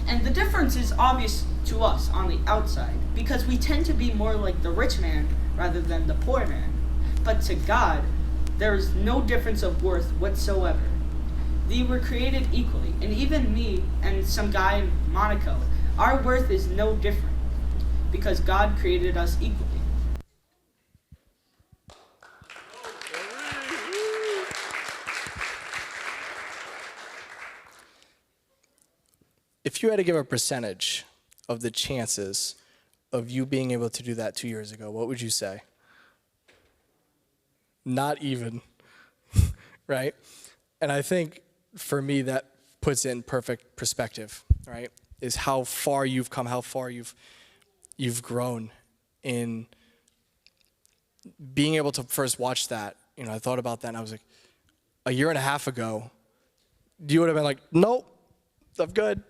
And the difference is obvious to us on the outside, because we tend to be more like the rich man rather than the poor man. But to God, there is no difference of worth whatsoever. We were created equally, and even me and some guy in Monaco, our worth is no different, because God created us equally. If you had to give a percentage of the chances of you being able to do that 2 years ago, what would you say? Not even, right? And I think for me that puts it in perfect perspective, right? Is how far you've come, how far you've grown in being able to first watch that. I thought about that and I was like, a year and a half ago, you would have been like, nope, I'm good.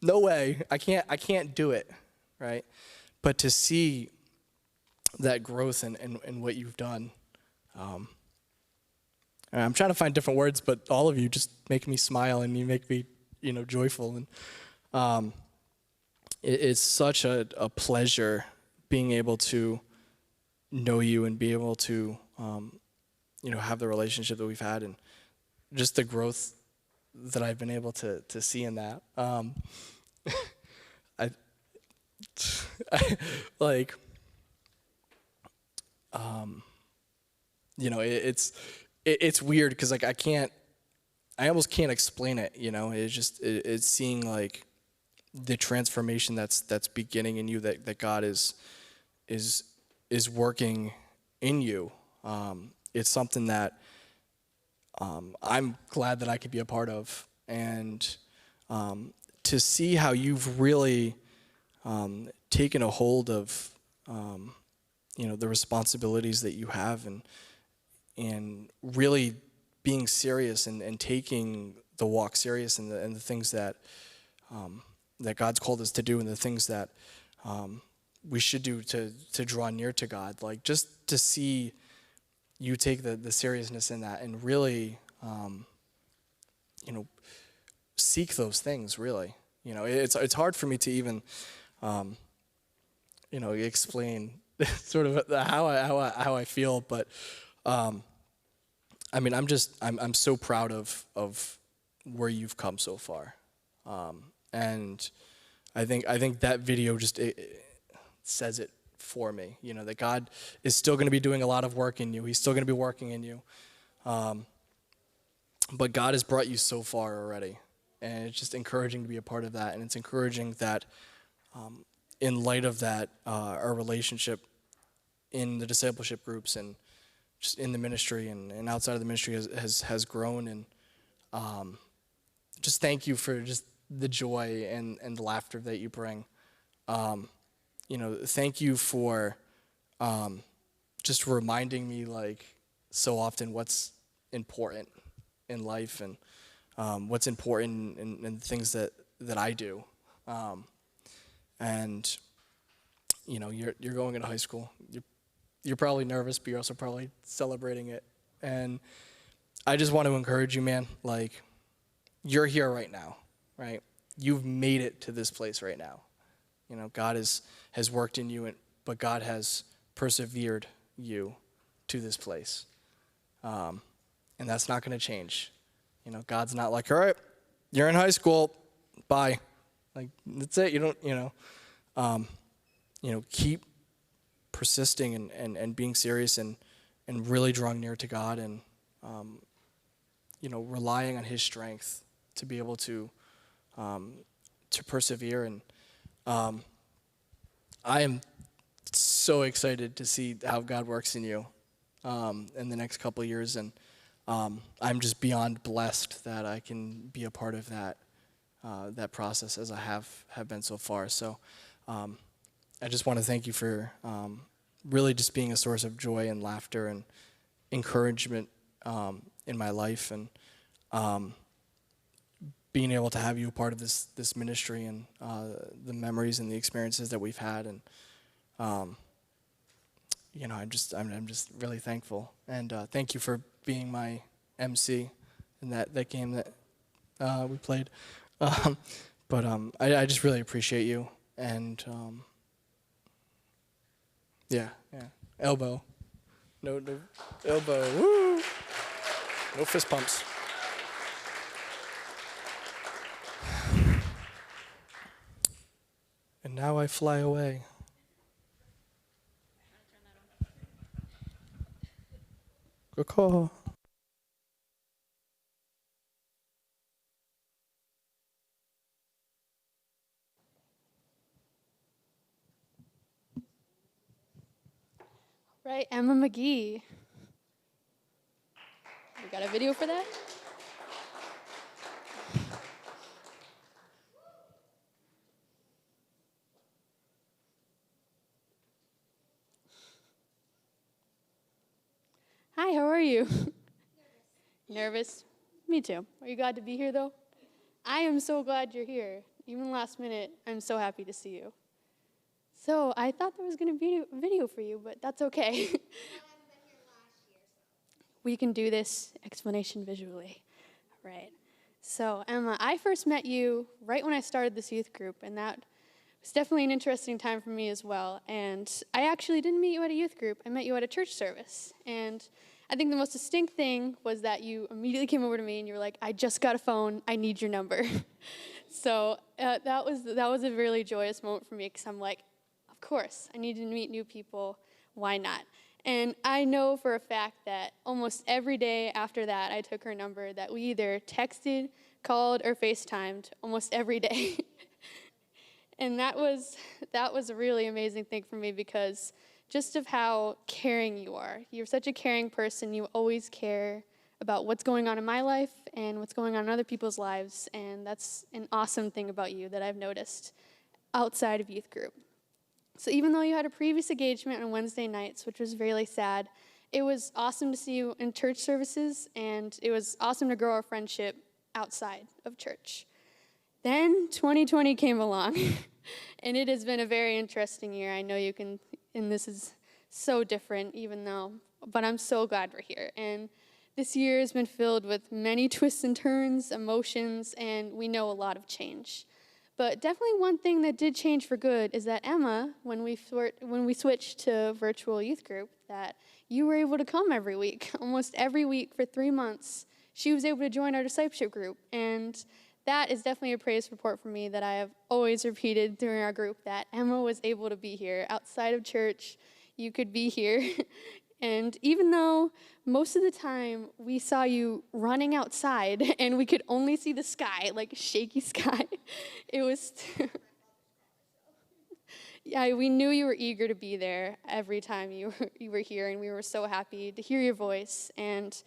No way, I can't do it, right? But to see that growth and what you've done, I'm trying to find different words, but all of you just make me smile and you make me, joyful. And it's such a pleasure being able to know you and be able to, have the relationship that we've had and just the growth that I've been able to see in that. I like, it's weird because like I almost can't explain it. It's seeing like the transformation that's beginning in you, that God is working in you. It's something that I'm glad that I could be a part of, and to see how you've really taken a hold of the responsibilities that you have, and really being serious and taking the walk serious, and the things that God's called us to do, and the things that we should do to draw near to God. Like, just to see you take the seriousness in that and really seek those things. Really, it's hard for me to even explain sort of how I feel, but I mean, I'm so proud of where you've come so far, and I think that video just it says it for me. That God is still going to be doing a lot of work in you. He's still going to be working in you, but God has brought you so far already, and it's just encouraging to be a part of that. And it's encouraging that, in light of that, our relationship in the discipleship groups and just in the ministry and outside of the ministry has grown. And just thank you for just the joy and the laughter that you bring. Thank you for just reminding me, like, so often what's important in life, and what's important in things that I do. And you're going into high school. You're probably nervous, but you're also probably celebrating it. And I just want to encourage you, man. Like, you're here right now, right? You've made it to this place right now. God has worked in you, but God has persevered you to this place. And that's not going to change. God's not like, all right, you're in high school, bye. Like, that's it. You don't, keep persisting and being serious and really drawing near to God, and, relying on His strength to be able to persevere. And I am so excited to see how God works in you in the next couple of years, and I'm just beyond blessed that I can be a part of that process, as I have been so far. So I just want to thank you for really just being a source of joy and laughter and encouragement in my life, and being able to have you a part of this ministry, and the memories and the experiences that we've had. And I'm just really thankful, and thank you for being my MC in that game that we played. But I just really appreciate you, and yeah, elbow, no elbow, woo, no fist pumps. And now I fly away. Good call. Right, Emma McGee. We got a video for that? Hi, how are you? Nervous? Me too. Are you glad to be here, though? I am so glad you're here. Even last minute, I'm so happy to see you. So, I thought there was going to be a video for you, but that's okay. we can do this explanation visually. All right. So, Emma, I first met you right when I started this youth group, and that was definitely an interesting time for me as well. And I actually didn't meet you at a youth group. I met you at a church service. And I think the most distinct thing was that you immediately came over to me and you were like, I just got a phone. I need your number. So that was a really joyous moment for me because I'm like, of course, I need to meet new people. Why not? And I know for a fact that almost every day after that, I took her number, that we either texted, called, or FaceTimed almost every day. And that was a really amazing thing for me because just of how caring you are. You're such a caring person. You always care about what's going on in my life and what's going on in other people's lives. And that's an awesome thing about you that I've noticed outside of youth group. So even though you had a previous engagement on Wednesday nights, which was really sad, it was awesome to see you in church services, and it was awesome to grow our friendship outside of church. Then 2020 came along, and it has been a very interesting year. I know you can, and this is so different but I'm so glad we're here. And this year has been filled with many twists and turns, emotions, and we know a lot of change. But definitely one thing that did change for good is that Emma, when we switched to virtual youth group, that you were able to come every week. Almost every week for 3 months, she was able to join our discipleship group. And that is definitely a praise report for me that I have always repeated during our group, that Emma was able to be here. Outside of church, you could be here. And even though most of the time we saw you running outside and we could only see the sky, like shaky sky, it was, yeah, we knew you were eager to be there every time you were here, and we were so happy to hear your voice. And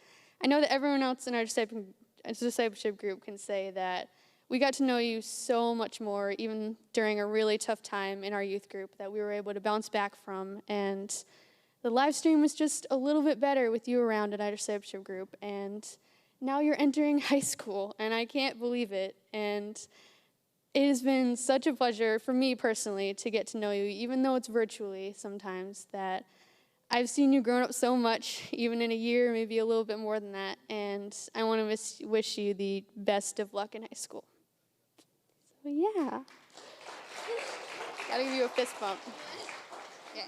I know that everyone else in our discipleship group can say that we got to know you so much more, even during a really tough time in our youth group, that we were able to bounce back from. And the live stream was just a little bit better with you around in our discipleship group. And now you're entering high school, and I can't believe it. And it has been such a pleasure for me personally to get to know you, even though it's virtually sometimes, that I've seen you grown up so much, even in a year, maybe a little bit more than that. And I want to wish you the best of luck in high school. So yeah. Gotta give you a fist bump. Yeah.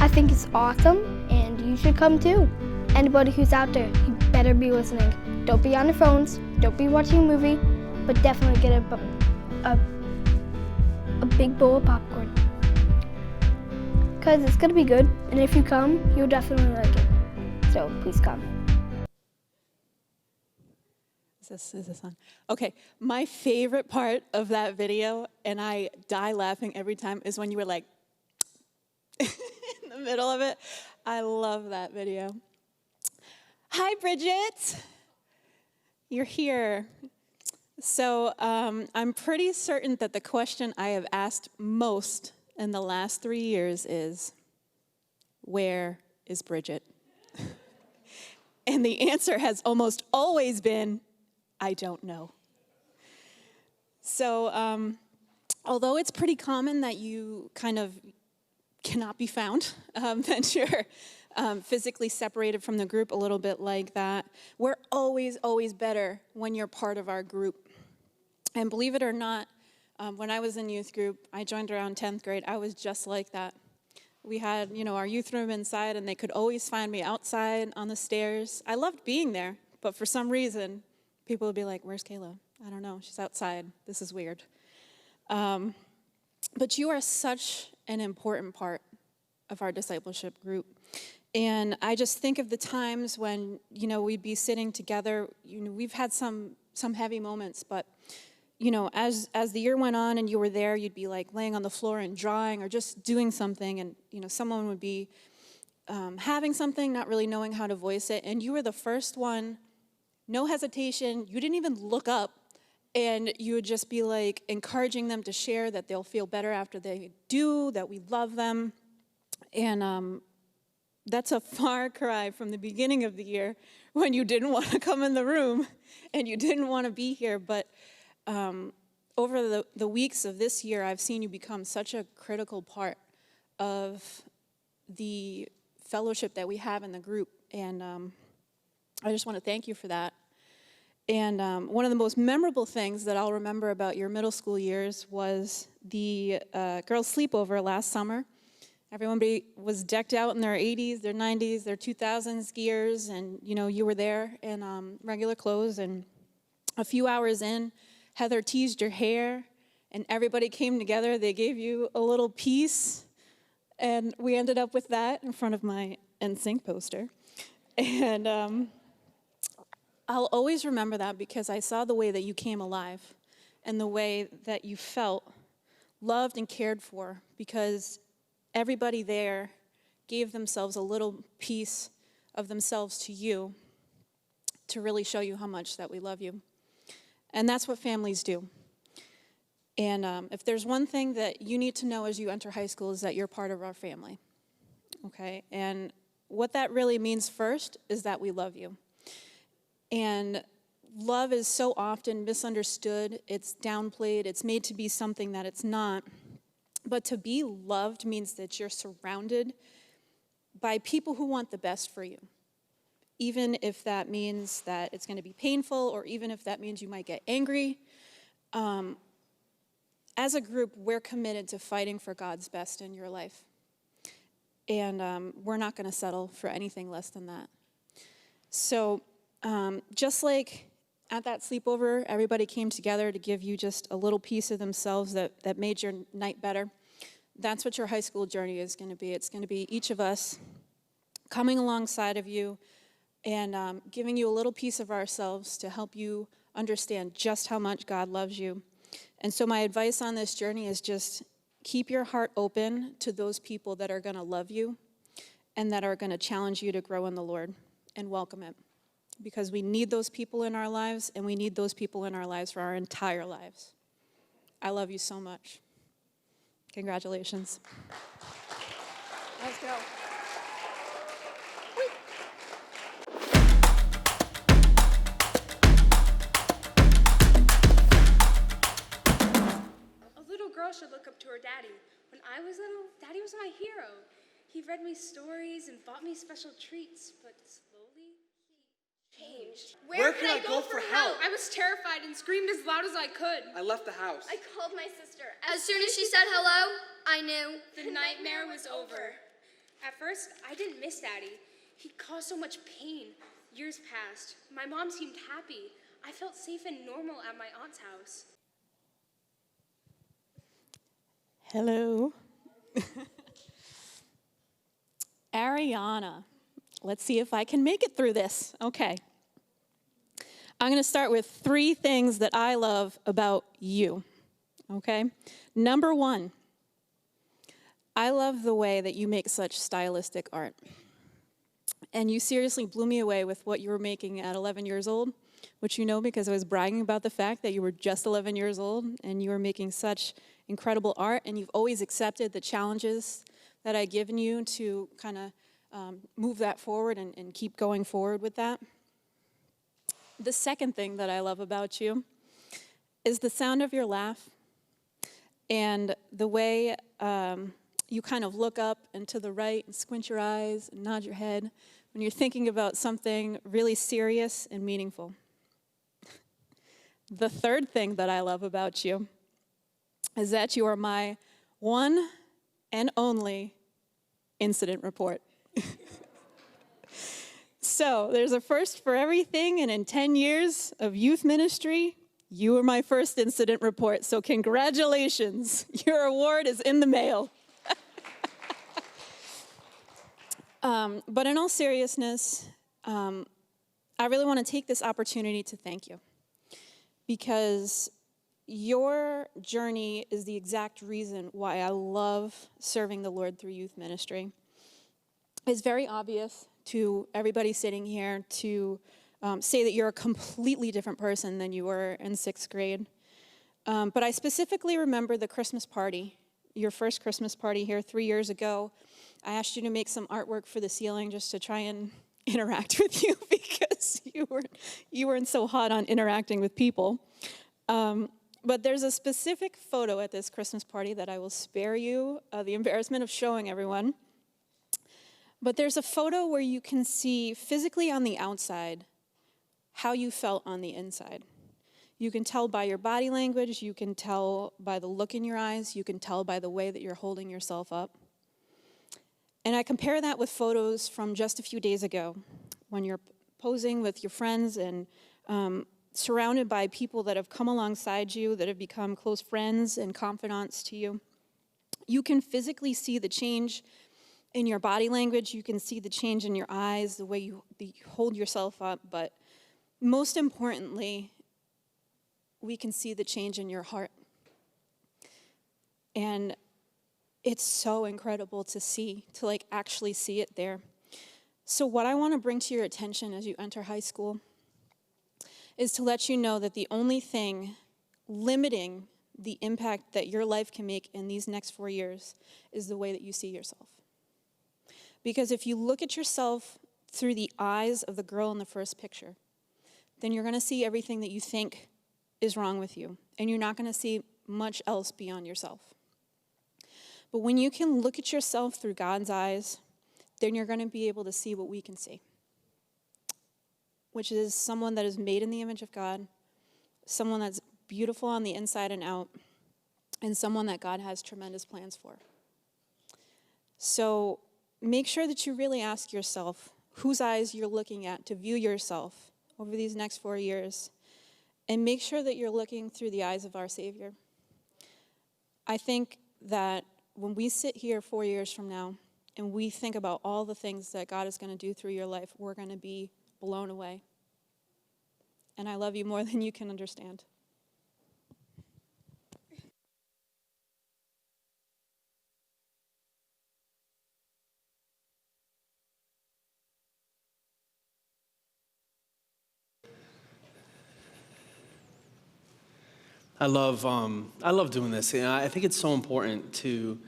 I think it's awesome, and you should come too. Anybody who's out there, you better be listening. Don't be on your phones, don't be watching a movie, but definitely get a big bowl of popcorn. Because it's going to be good, and if you come, you'll definitely like it. So please come. Is this on? Okay, my favorite part of that video, and I die laughing every time, is when you were like, in the middle of it. I love that video. Hi, Bridget. You're here. So I'm pretty certain that the question I have asked most in the last 3 years is, where is Bridget? And the answer has almost always been, I don't know. So although it's pretty common that you kind of cannot be found, that you're physically separated from the group a little bit like that, we're always, always better when you're part of our group. And believe it or not, when I was in youth group, I joined around 10th grade, I was just like that. We had, our youth room inside, and they could always find me outside on the stairs. I loved being there, but for some reason, people would be like, where's Kayla? I don't know, she's outside, this is weird. But you are such an important part of our discipleship group. And I just think of the times when, we'd be sitting together. We've had some heavy moments, but, as the year went on and you were there, you'd be like laying on the floor and drawing or just doing something, and, someone would be having something, not really knowing how to voice it, and you were the first one, no hesitation, you didn't even look up, and you would just be like encouraging them to share, that they'll feel better after they do, that we love them. And that's a far cry from the beginning of the year when you didn't want to come in the room and you didn't want to be here. But over the weeks of this year, I've seen you become such a critical part of the fellowship that we have in the group. And I just want to thank you for that. And one of the most memorable things that I'll remember about your middle school years was the girls' sleepover last summer. Everybody was decked out in their 80s, their 90s, their 2000s gears, and you were there in regular clothes. And a few hours in, Heather teased your hair, and everybody came together. They gave you a little piece, and we ended up with that in front of my NSYNC poster. And I'll always remember that because I saw the way that you came alive and the way that you felt loved and cared for, because everybody there gave themselves a little piece of themselves to you to really show you how much that we love you. And that's what families do. And if there's one thing that you need to know as you enter high school, is that you're part of our family, okay? And what that really means first is that we love you. And love is so often misunderstood, it's downplayed, it's made to be something that it's not. But to be loved means that you're surrounded by people who want the best for you, even if that means that it's going to be painful, or even if that means you might get angry. As a group, we're committed to fighting for God's best in your life. And we're not going to settle for anything less than that. So just like at that sleepover, everybody came together to give you just a little piece of themselves that made your night better. That's what your high school journey is going to be. It's going to be each of us coming alongside of you and giving you a little piece of ourselves to help you understand just how much God loves you. And so my advice on this journey is just keep your heart open to those people that are going to love you and that are going to challenge you to grow in the Lord, and welcome it. Because we need those people in our lives, and we need those people in our lives for our entire lives. I love you so much. Congratulations. Let's go. A little girl should look up to her daddy. When I was little, Daddy was my hero. He read me stories and bought me special treats, but slowly changed. Where can I go for help? I was terrified and screamed as loud as I could. I left the house. I called my sister. As soon as she said hello, I knew. The nightmare was over. At first, I didn't miss Daddy. He caused so much pain. Years passed. My mom seemed happy. I felt safe and normal at my aunt's house. Hello. Ariana. Let's see if I can make it through this. Okay. I'm going to start with 3 things that I love about you. Okay? Number 1, I love the way that you make such stylistic art. And you seriously blew me away with what you were making at 11 years old, which you know because I was bragging about the fact that you were just 11 years old and you were making such incredible art, and you've always accepted the challenges that I've given you to kind of move that forward and keep going forward with that. The second thing that I love about you is the sound of your laugh and the way you kind of look up and to the right and squint your eyes and nod your head when you're thinking about something really serious and meaningful. The third thing that I love about you is that you are my one and only incident report. So there's a first for everything, and in 10 years of youth ministry, you were my first incident report. So congratulations, your award is in the mail. But in all seriousness, I really want to take this opportunity to thank you, because your journey is the exact reason why I love serving the Lord through youth ministry. It's very obvious to everybody sitting here to say that you're a completely different person than you were in 6th grade. But I specifically remember the Christmas party, your first Christmas party here 3 years ago. I asked you to make some artwork for the ceiling just to try and interact with you because you weren't so hot on interacting with people. But there's a specific photo at this Christmas party that I will spare you the embarrassment of showing everyone. But there's a photo where you can see physically on the outside how you felt on the inside. You can tell by your body language, you can tell by the look in your eyes, you can tell by the way that you're holding yourself up. And I compare that with photos from just a few days ago when you're posing with your friends and surrounded by people that have come alongside you, that have become close friends and confidants to you. You can physically see the change in your body language, you can see the change in your eyes, the way you hold yourself up, but most importantly, we can see the change in your heart. And it's so incredible to see, to like actually see it there. So what I want to bring to your attention as you enter high school is to let you know that the only thing limiting the impact that your life can make in these next 4 years is the way that you see yourself. Because if you look at yourself through the eyes of the girl in the first picture, then you're going to see everything that you think is wrong with you, and you're not going to see much else beyond yourself. But when you can look at yourself through God's eyes, then you're going to be able to see what we can see, which is someone that is made in the image of God, someone that's beautiful on the inside and out, and someone that God has tremendous plans for. So make sure that you really ask yourself whose eyes you're looking at to view yourself over these next 4 years, and make sure that you're looking through the eyes of our Savior. I think that when we sit here 4 years from now and we think about all the things that God is going to do through your life, we're going to be blown away. And I love you more than you can understand. I love doing this. You know, I think it's so important to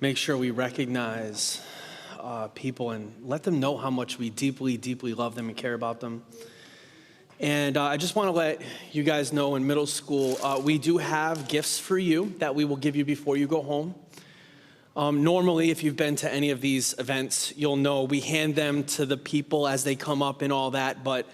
make sure we recognize people and let them know how much we deeply, deeply love them and care about them. And I just want to let you guys know in middle school, we do have gifts for you that we will give you before you go home. Normally, if you've been to any of these events, you'll know we hand them to the people as they come up and all that, but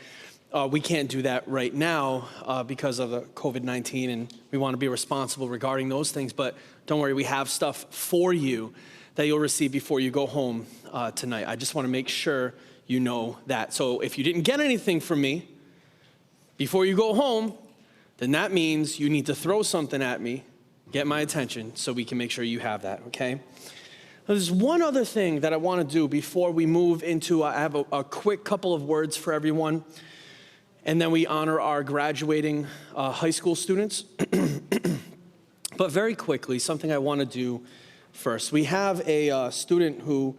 we can't do that right now because of the COVID-19, and we want to be responsible regarding those things. But don't worry, we have stuff for you that you'll receive before you go home tonight. I just want to make sure you know that. So if you didn't get anything from me before you go home, then that means you need to throw something at me, get my attention, so we can make sure you have that, okay? There's one other thing that I want to do before we move into, I have a quick couple of words for everyone. And then we honor our graduating high school students. But very quickly, something I want to do first. We have a student who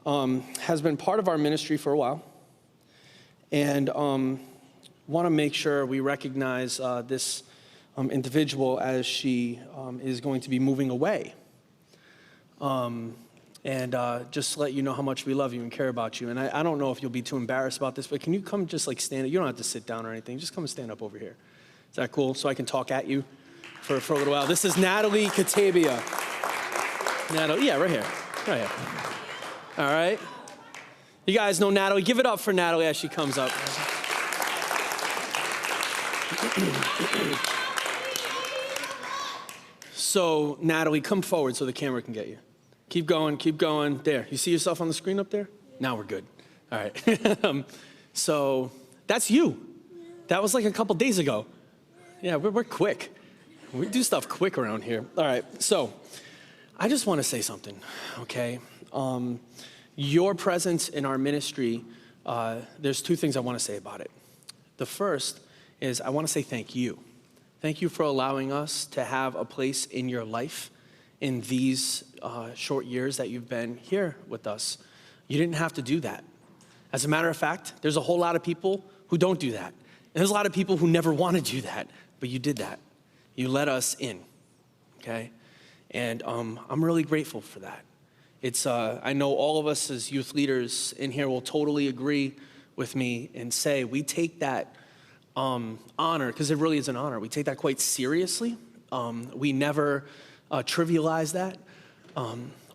has been part of our ministry for a while. And want to make sure we recognize this individual as she is going to be moving away. And just let you know how much we love you and care about you. And I don't know if you'll be too embarrassed about this, but can you come just like stand up? You don't have to sit down or anything. Just come and stand up over here. Is that cool? So I can talk at you for a little while. This is Natalie Katabia. Natalie, yeah, right here. Right here. All right. You guys know Natalie. Give it up for Natalie as she comes up. So, Natalie, come forward so the camera can get you. Keep going, keep going. There, you see yourself on the screen up there? Now we're good. All right. So, that's you. That was like a couple days ago. Yeah, we're quick. We do stuff quick around here. All right, so I just want to say something, okay? Your presence in our ministry, there's two things I want to say about it. The first is I want to say thank you. Thank you for allowing us to have a place in your life in these short years that you've been here with us. You didn't have to do that. As a matter of fact, there's a whole lot of people who don't do that. And there's a lot of people who never want to do that, but you did that. You let us in, okay? And I'm really grateful for that. I know all of us as youth leaders in here will totally agree with me and say we take that honor, because it really is an honor, we take that quite seriously. We never trivialize that.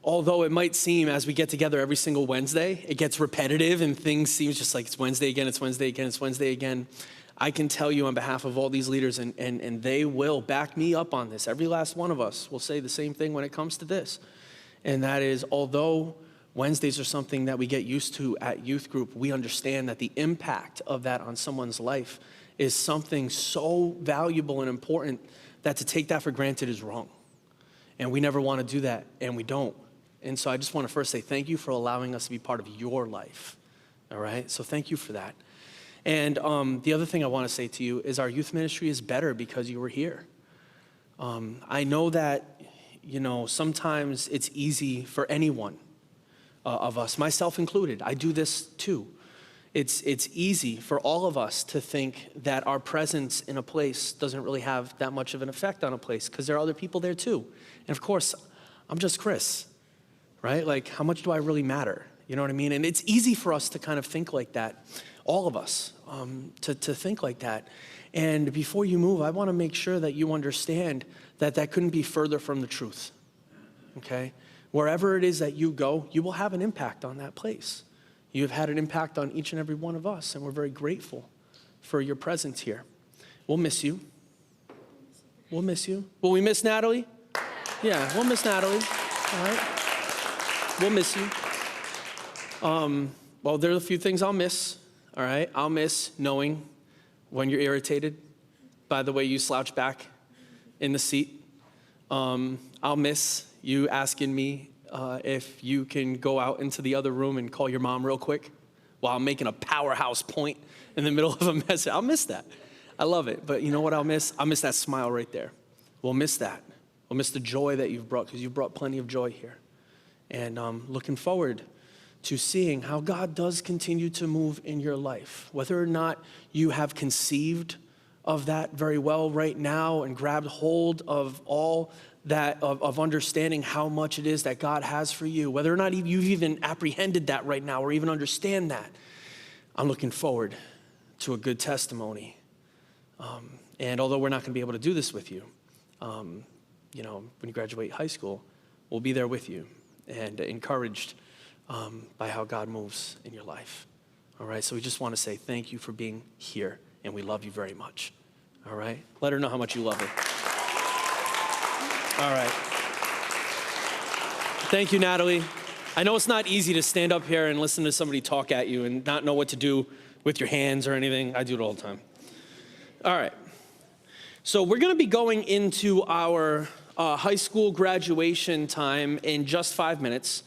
Although it might seem as we get together every single Wednesday, it gets repetitive and things seem just like it's Wednesday again, it's Wednesday again, it's Wednesday again. I can tell you on behalf of all these leaders, and they will back me up on this. Every last one of us will say the same thing when it comes to this. And that is, although Wednesdays are something that we get used to at youth group, we understand that the impact of that on someone's life is something so valuable and important that to take that for granted is wrong. And we never want to do that, and we don't. And so I just want to first say thank you for allowing us to be part of your life, all right? So thank you for that. And the other thing I want to say to you is our youth ministry is better because you were here. I know that, sometimes it's easy for anyone of us, myself included. I do this too. It's easy for all of us to think that our presence in a place doesn't really have that much of an effect on a place because there are other people there too. And of course, I'm just Chris, right? Like, how much do I really matter? You know what I mean? And it's easy for us to kind of think like that, all of us, to think like that. And before you move, I want to make sure that you understand that that couldn't be further from the truth, okay? Wherever it is that you go, you will have an impact on that place. You have had an impact on each and every one of us, and we're very grateful for your presence here. We'll miss you. We'll miss you. Will we miss Natalie? Yeah, we'll miss Natalie, all right? We'll miss you. Well, there are a few things I'll miss, all right? I'll miss knowing when you're irritated by the way you slouch back in the seat. I'll miss you asking me if you can go out into the other room and call your mom real quick while I'm making a powerhouse point in the middle of a message. I'll miss that. I love it. But you know what I'll miss? I'll miss that smile right there. We'll miss that. We'll miss the joy that you've brought, because you've brought plenty of joy here. And I'm looking forward to seeing how God does continue to move in your life. Whether or not you have conceived of that very well right now and grabbed hold of all that, of understanding how much it is that God has for you, whether or not you've even apprehended that right now or even understand that, I'm looking forward to a good testimony. And although we're not going to be able to do this with you, when you graduate high school, we'll be there with you and encouraged by how God moves in your life. All right, so we just want to say thank you for being here, and we love you very much. All right, let her know how much you love her. All right. Thank you, Natalie. I know it's not easy to stand up here and listen to somebody talk at you and not know what to do with your hands or anything. I do it all the time. All right. So we're going to be going into our high school graduation time in just 5 minutes.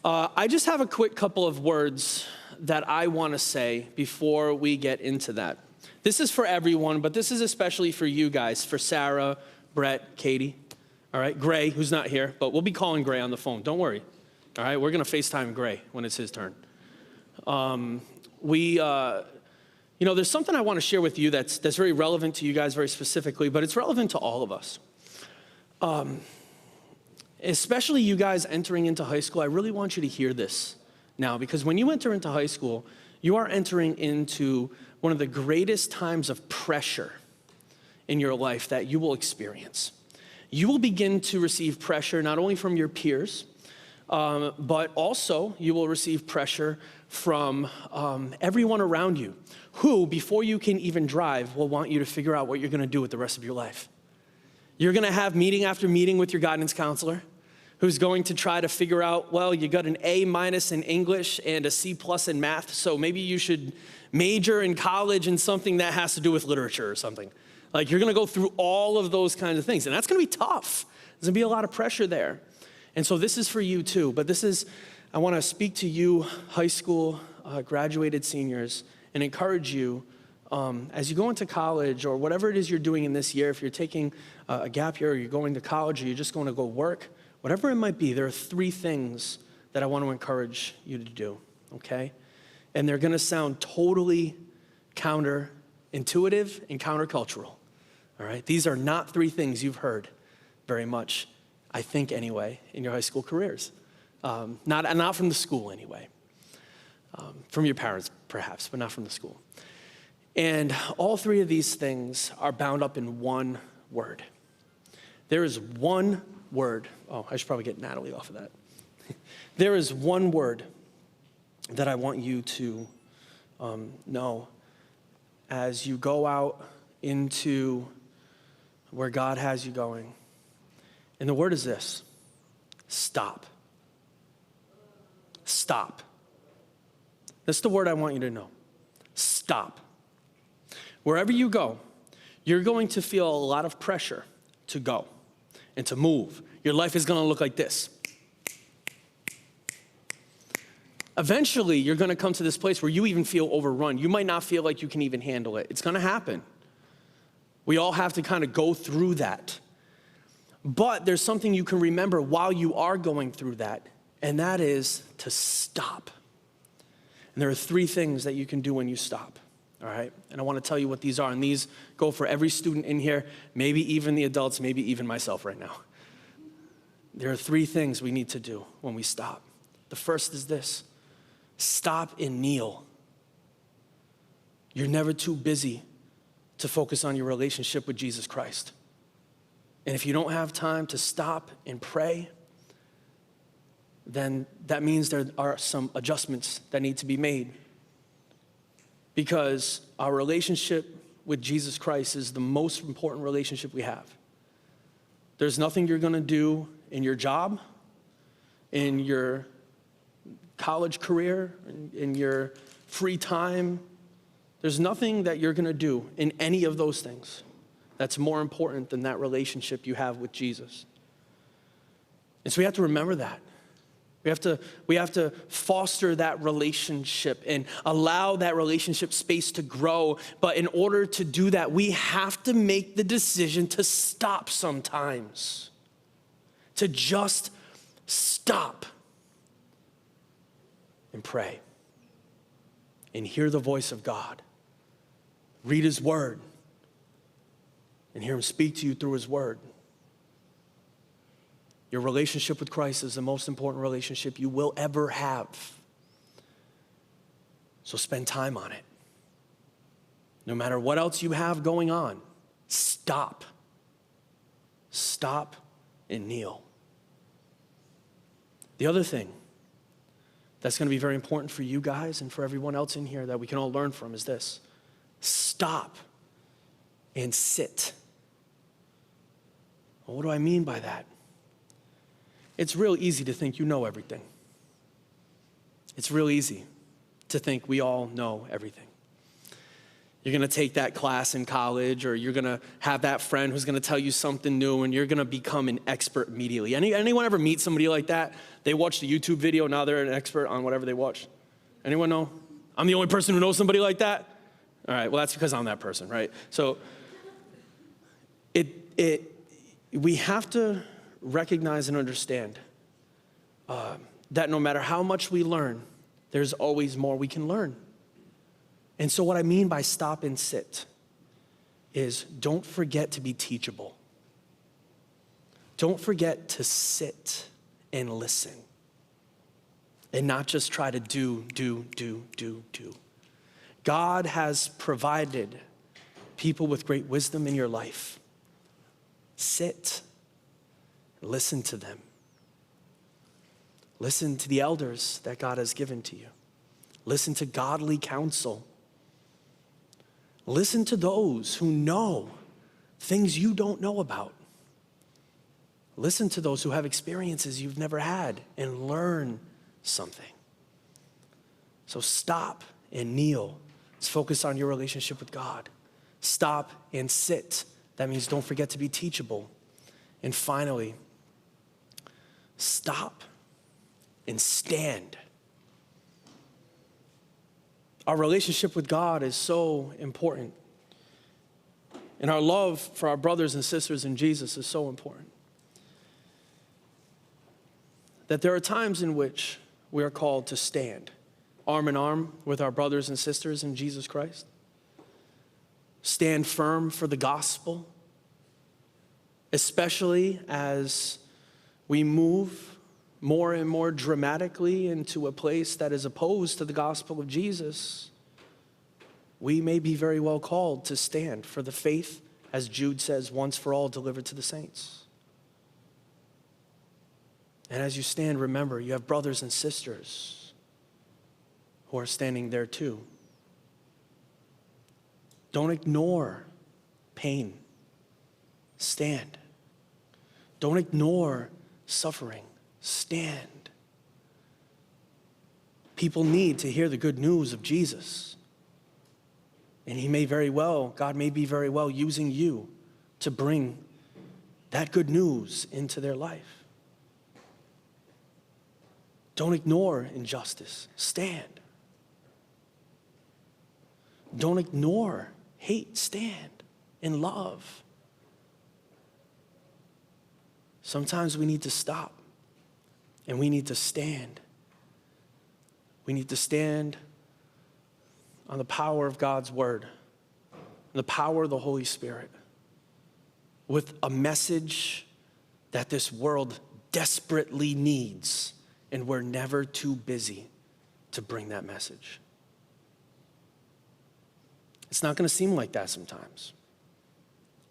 I just have a quick couple of words that I want to say before we get into that. This is for everyone, but this is especially for you guys, for Sarah, Brett, Katie, all right? Gray, who's not here, but we'll be calling Gray on the phone. Don't worry, all right? We're going to FaceTime Gray when it's his turn. There's something I want to share with you that's very relevant to you guys very specifically, but it's relevant to all of us. Especially you guys entering into high school, I really want you to hear this now, because when you enter into high school, you are entering into one of the greatest times of pressure in your life that you will experience. You will begin to receive pressure not only from your peers, but also you will receive pressure from everyone around you who, before you can even drive, will want you to figure out what you're going to do with the rest of your life. You're going to have meeting after meeting with your guidance counselor who's going to try to figure out, well, you got an A- in English and a C+ in math, so maybe you should major in college in something that has to do with literature or something. Like, you're going to go through all of those kinds of things, and that's going to be tough. There's going to be a lot of pressure there. And so this is for you too, but I want to speak to you high school graduated seniors and encourage you as you go into college or whatever it is you're doing in this year. If you're taking a gap year or you're going to college or you're just going to go work, whatever it might be, there are 3 things that I want to encourage you to do, okay? And they're going to sound totally counterintuitive and countercultural, all right? These are not 3 things you've heard very much, I think anyway, in your high school careers. Not from the school anyway. From your parents perhaps, but not from the school. And all 3 of these things are bound up in one word. There is one word. Oh, I should probably get Natalie off of that. There is one word that I want you to know as you go out into where God has you going. And the word is this: stop. Stop. That's the word I want you to know. Stop. Wherever you go, you're going to feel a lot of pressure to go and to move. Your life is going to look like this. Eventually, you're going to come to this place where you even feel overrun. You might not feel like you can even handle it. It's going to happen. We all have to kind of go through that. But there's something you can remember while you are going through that, and that is to stop. And there are 3 things that you can do when you stop, all right? And I want to tell you what these are, and these go for every student in here, maybe even the adults, maybe even myself right now. There are 3 things we need to do when we stop. The first is this: stop and kneel. You're never too busy to focus on your relationship with Jesus Christ. And if you don't have time to stop and pray, then that means there are some adjustments that need to be made. Because our relationship with Jesus Christ is the most important relationship we have. There's nothing you're gonna do in your job, in your college career, in your free time. There's nothing that you're gonna do in any of those things that's more important than that relationship you have with Jesus. And so we have to remember that. We have to foster that relationship and allow that relationship space to grow. But in order to do that, we have to make the decision to stop sometimes. To just stop and pray and hear the voice of God. Read his word and hear him speak to you through his word. Your relationship with Christ is the most important relationship you will ever have. So spend time on it. No matter what else you have going on, stop. Stop and kneel. The other thing that's going to be very important for you guys and for everyone else in here that we can all learn from is this: stop and sit. Well, what do I mean by that? It's real easy to think you know everything. It's real easy to think we all know everything. You're gonna take that class in college, or you're gonna have that friend who's gonna tell you something new, and you're gonna become an expert immediately. Anyone ever meet somebody like that? They watched a YouTube video, now they're an expert on whatever they watched. Anyone know? I'm the only person who knows somebody like that? All right, well, that's because I'm that person, right? So we have to recognize and understand that no matter how much we learn, there's always more we can learn. And so what I mean by stop and sit is don't forget to be teachable. Don't forget to sit and listen and not just try to do. God has provided people with great wisdom in your life. Sit. Listen to them. Listen to the elders that God has given to you. Listen to godly counsel. Listen to those who know things you don't know about. Listen to those who have experiences you've never had and learn something. So stop and kneel. Let's focus on your relationship with God. Stop and sit. That means don't forget to be teachable. And finally, stop and stand. Our relationship with God is so important. And our love for our brothers and sisters in Jesus is so important. That there are times in which We are called to stand arm in arm with our brothers and sisters in Jesus Christ. Stand firm for the gospel, especially as we move more and more dramatically into a place that is opposed to the gospel of Jesus. We may be very well called to stand for the faith, as Jude says, once for all delivered to the saints. And as you stand, remember, you have brothers and sisters who are standing there too. Don't ignore pain. Stand. Don't ignore suffering. Stand. People need to hear the good news of Jesus. And God may be very well using you to bring that good news into their life. Don't ignore injustice. Stand. Don't ignore hate. Stand in love. Sometimes we need to stop and we need to stand. We need to stand on the power of God's word, the power of the Holy Spirit, with a message that this world desperately needs, and we're never too busy to bring that message. It's not going to seem like that sometimes.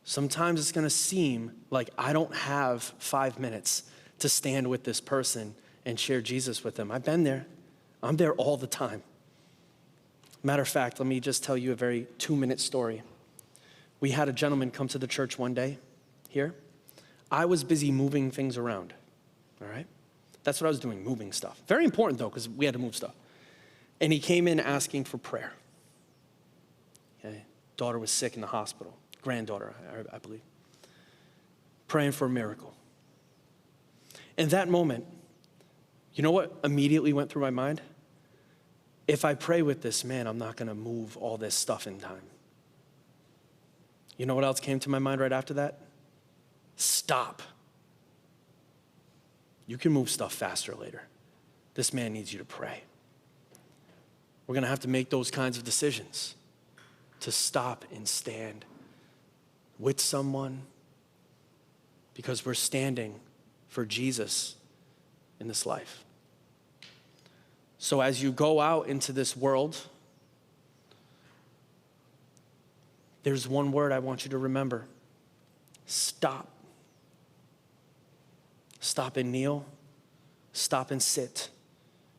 Sometimes it's going to seem like I don't have 5 minutes to stand with this person and share Jesus with them. I've been there. I'm there all the time. Matter of fact, let me just tell you a very 2-minute story. We had a gentleman come to the church one day here. I was busy moving things around, all right? That's what I was doing, moving stuff. Very important though, because we had to move stuff. And he came in asking for prayer. Okay. Daughter was sick in the hospital, granddaughter, I believe. Praying for a miracle. In that moment, you know what immediately went through my mind? If I pray with this man, I'm not going to move all this stuff in time. You know what else came to my mind right after that? Stop. You can move stuff faster later. This man needs you to pray. We're going to have to make those kinds of decisions to stop and stand with someone because we're standing for Jesus in this life. So as you go out into this world, there's one word I want you to remember. Stop. Stop and kneel. Stop and sit.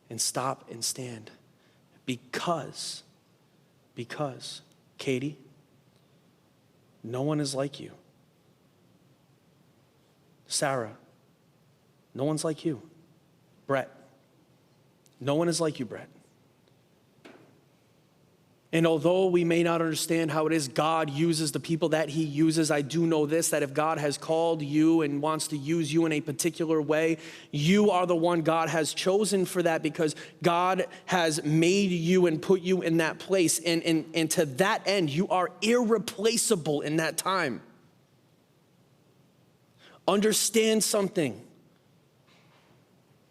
And stop and stand. Because, Katie, no one is like you. Sarah, no one's like you. Brett, no one is like you, Brett. And although we may not understand how it is God uses the people that he uses, I do know this, that if God has called you and wants to use you in a particular way, you are the one God has chosen for that because God has made you and put you in that place. And to that end, you are irreplaceable in that time. Understand something.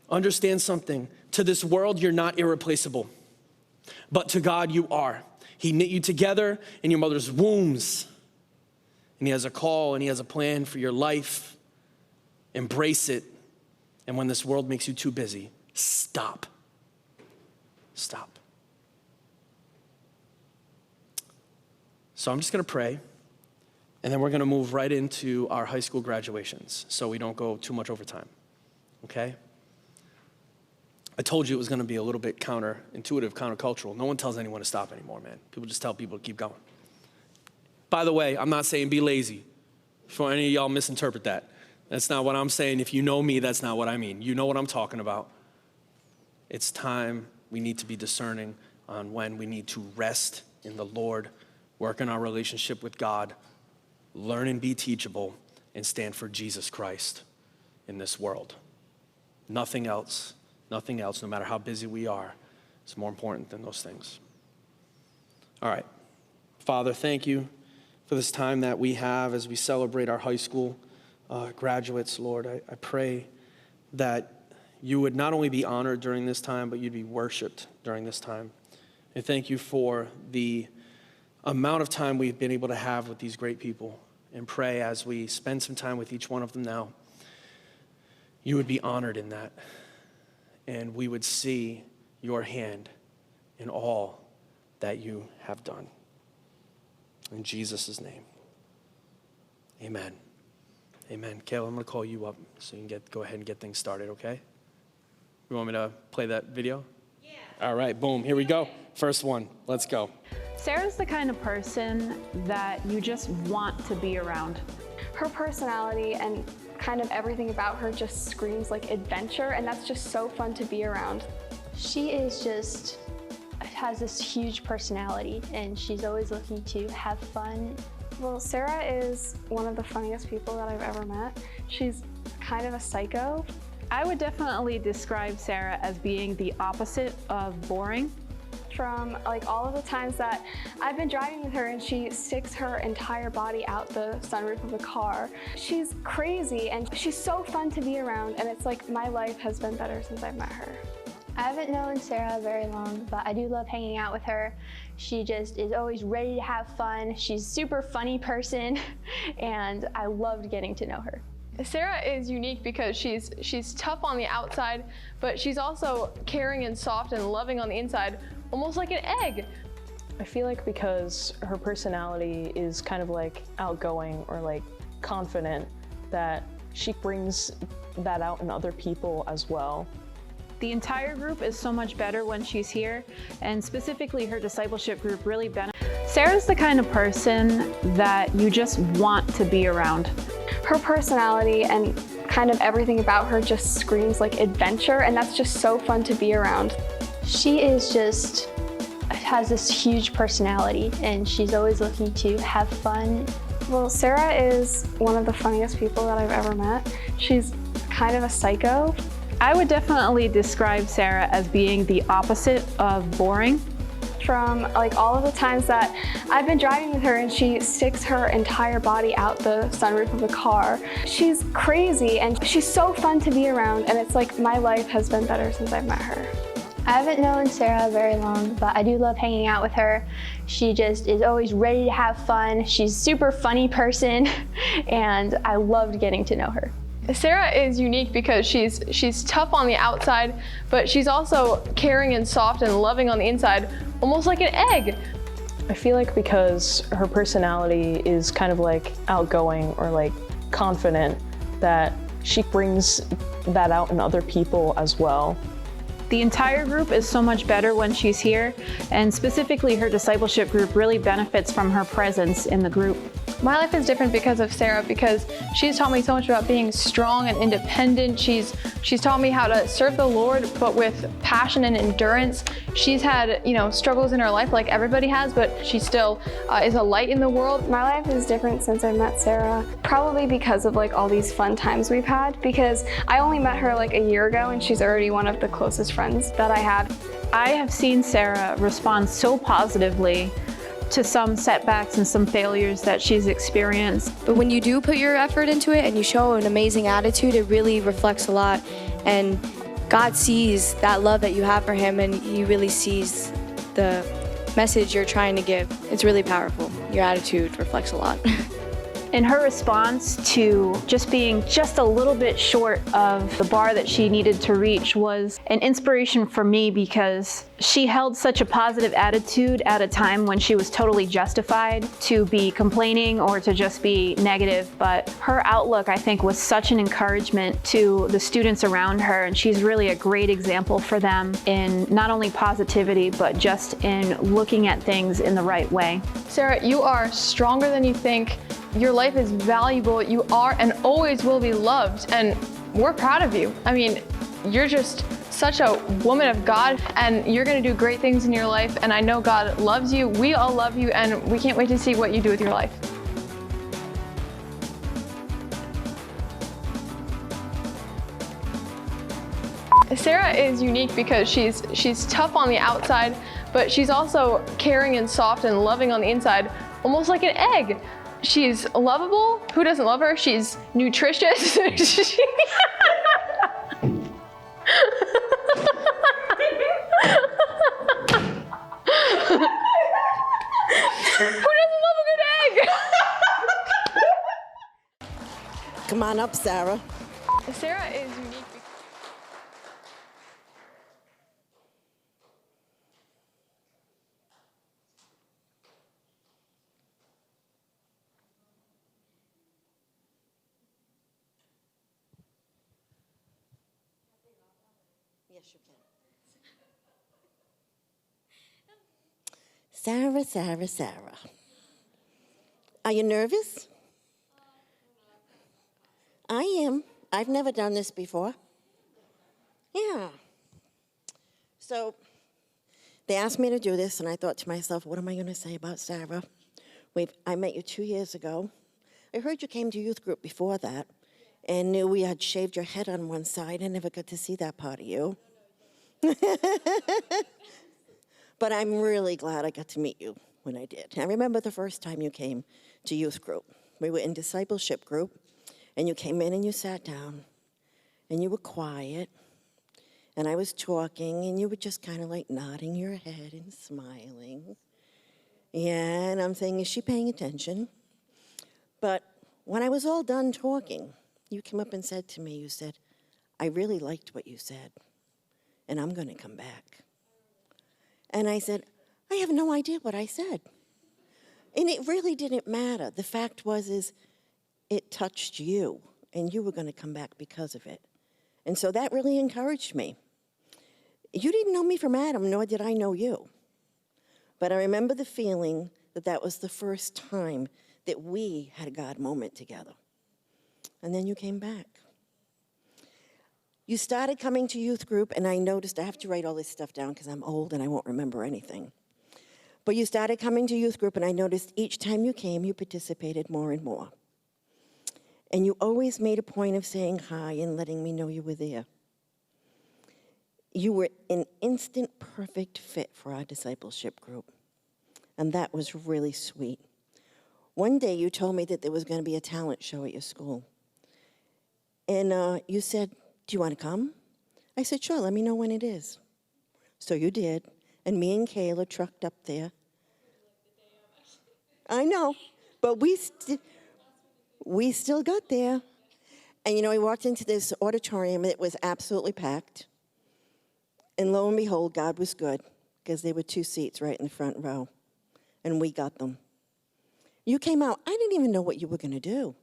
Understand something. To this world, you're not irreplaceable. But to God, you are. He knit you together in your mother's wombs. And he has a call and he has a plan for your life. Embrace it. And when this world makes you too busy, stop. Stop. So I'm just going to pray. And then we're going to move right into our high school graduations so we don't go too much over time. Okay? I told you it was going to be a little bit counterintuitive, countercultural. No one tells anyone to stop anymore, man. People just tell people to keep going. By the way, I'm not saying be lazy. Before any of y'all misinterpret that. That's not what I'm saying. If you know me, that's not what I mean. You know what I'm talking about. It's time we need to be discerning on when we need to rest in the Lord, work in our relationship with God, learn and be teachable, and stand for Jesus Christ in this world. Nothing else, no matter how busy we are, is more important than those things. All right. Father, thank you for this time that we have as we celebrate our high school graduates, Lord. I pray that you would not only be honored during this time, but you'd be worshiped during this time. And thank you for the amount of time we've been able to have with these great people, and pray as we spend some time with each one of them now, you would be honored in that, and we would see your hand in all that you have done. In Jesus' name, amen. Amen. Kayla, I'm going to call you up so you can go ahead and get things started, okay? You want me to play that video? Yeah. All right, boom, here we go. First one, let's go. Sarah's the kind of person that you just want to be around. Her personality and kind of everything about her just screams like adventure, and that's just so fun to be around. She has this huge personality, and she's always looking to have fun. Well, Sarah is one of the funniest people that I've ever met. She's kind of a psycho. I would definitely describe Sarah as being the opposite of boring. From like all of the times that I've been driving with her and she sticks her entire body out the sunroof of the car. She's crazy and she's so fun to be around, and it's like my life has been better since I've met her. I haven't known Sarah very long, but I do love hanging out with her. She just is always ready to have fun. She's a super funny person, and I loved getting to know her. Sarah is unique because she's tough on the outside, but she's also caring and soft and loving on the inside, almost like an egg. I feel like because her personality is kind of like outgoing or like confident, that she brings that out in other people as well. The entire group is so much better when she's here, and specifically her discipleship group really benefits. Sarah's the kind of person that you just want to be around. Her personality and kind of everything about her just screams like adventure, and that's just so fun to be around. She has this huge personality, and she's always looking to have fun. Well, Sarah is one of the funniest people that I've ever met. She's kind of a psycho. I would definitely describe Sarah as being the opposite of boring. From like all of the times that I've been driving with her and she sticks her entire body out the sunroof of the car. She's crazy and she's so fun to be around, and it's like my life has been better since I've met her. I haven't known Sarah very long, but I do love hanging out with her. She just is always ready to have fun. She's a super funny person, and I loved getting to know her. Sarah is unique because she's tough on the outside, but she's also caring and soft and loving on the inside, almost like an egg. I feel like because her personality is kind of like outgoing or like confident, that she brings that out in other people as well. The entire group is so much better when she's here, and specifically her discipleship group really benefits from her presence in the group. My life is different because of Sarah, because she's taught me so much about being strong and independent. She's taught me how to serve the Lord, but with passion and endurance. She's had, struggles in her life like everybody has, but she still is a light in the world. My life is different since I met Sarah, probably because of like all these fun times we've had, because I only met her like a year ago and she's already one of the closest friends that I had. I have seen Sarah respond so positively to some setbacks and some failures that she's experienced. But when you do put your effort into it and you show an amazing attitude, it really reflects a lot. And God sees that love that you have for him, and he really sees the message you're trying to give. It's really powerful. Your attitude reflects a lot. In her response to just being just a little bit short of the bar that she needed to reach was an inspiration for me, because she held such a positive attitude at a time when she was totally justified to be complaining or to just be negative. But her outlook, I think, was such an encouragement to the students around her, and she's really a great example for them in not only positivity, but just in looking at things in the right way. Sarah, you are stronger than you think. Your life is valuable. You are and always will be loved, and we're proud of you. I mean, you're just such a woman of God, and you're gonna do great things in your life, and I know God loves you. We all love you, and we can't wait to see what you do with your life. Sarah is unique because she's tough on the outside, but she's also caring and soft and loving on the inside, almost like an egg. She's lovable. Who doesn't love her? She's nutritious. Who doesn't love a good egg? Come on up, Sarah. Sarah is unique. Yes, you can. Sarah, Sarah, Sarah. Are you nervous? I am. I've never done this before. Yeah. So they asked me to do this, and I thought to myself, what am I going to say about Sarah? I met you 2 years ago. I heard you came to youth group before that and knew we had shaved your head on one side. I never got to see that part of you. But I'm really glad I got to meet you when I did. I remember the first time you came to youth group. We were in discipleship group, and you came in and you sat down, and you were quiet, and I was talking, and you were just kind of like nodding your head and smiling. Yeah, and I'm saying, is she paying attention? But when I was all done talking, you came up and said to me, you said, I really liked what you said, and I'm going to come back. And I said, I have no idea what I said. And it really didn't matter. The fact was it touched you, and you were going to come back because of it. And so that really encouraged me. You didn't know me from Adam, nor did I know you. But I remember the feeling that that was the first time that we had a God moment together. And then you came back. You started coming to youth group, and I noticed I have to write all this stuff down because I'm old and I won't remember anything. But you started coming to youth group, and I noticed each time you came, you participated more and more. And you always made a point of saying hi and letting me know you were there. You were an instant perfect fit for our discipleship group. And that was really sweet. One day you told me that there was going to be a talent show at your school. And you said, do you want to come? I said, sure, let me know when it is. So you did. And me and Kayla trucked up there. I know, but we still got there. And you know, we walked into this auditorium, and it was absolutely packed. And lo and behold, God was good, because there were 2 seats right in the front row. And we got them. You came out, I didn't even know what you were going to do.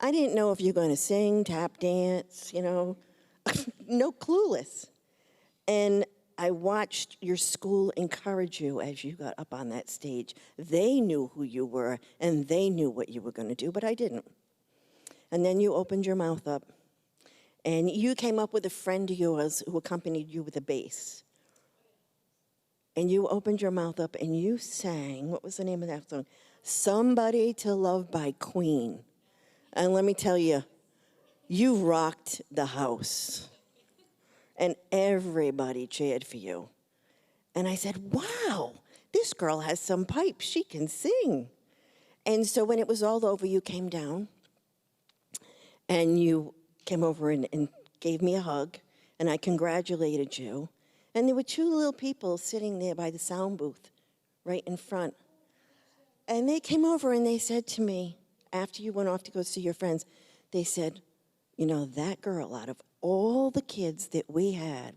I didn't know if you were going to sing, tap dance, you know, no, clueless. And I watched your school encourage you as you got up on that stage. They knew who you were, and they knew what you were going to do, but I didn't. And then you opened your mouth up, and you came up with a friend of yours who accompanied you with a bass. And you opened your mouth up, and you sang, what was the name of that song? Somebody to Love by Queen. And let me tell you, you rocked the house. And everybody cheered for you. And I said, wow, this girl has some pipes. She can sing. And so when it was all over, you came down, and you came over and gave me a hug, and I congratulated you. And there were 2 little people sitting there by the sound booth right in front. And they came over and they said to me, after you went off to go see your friends, they said, you know, that girl, out of all the kids that we had,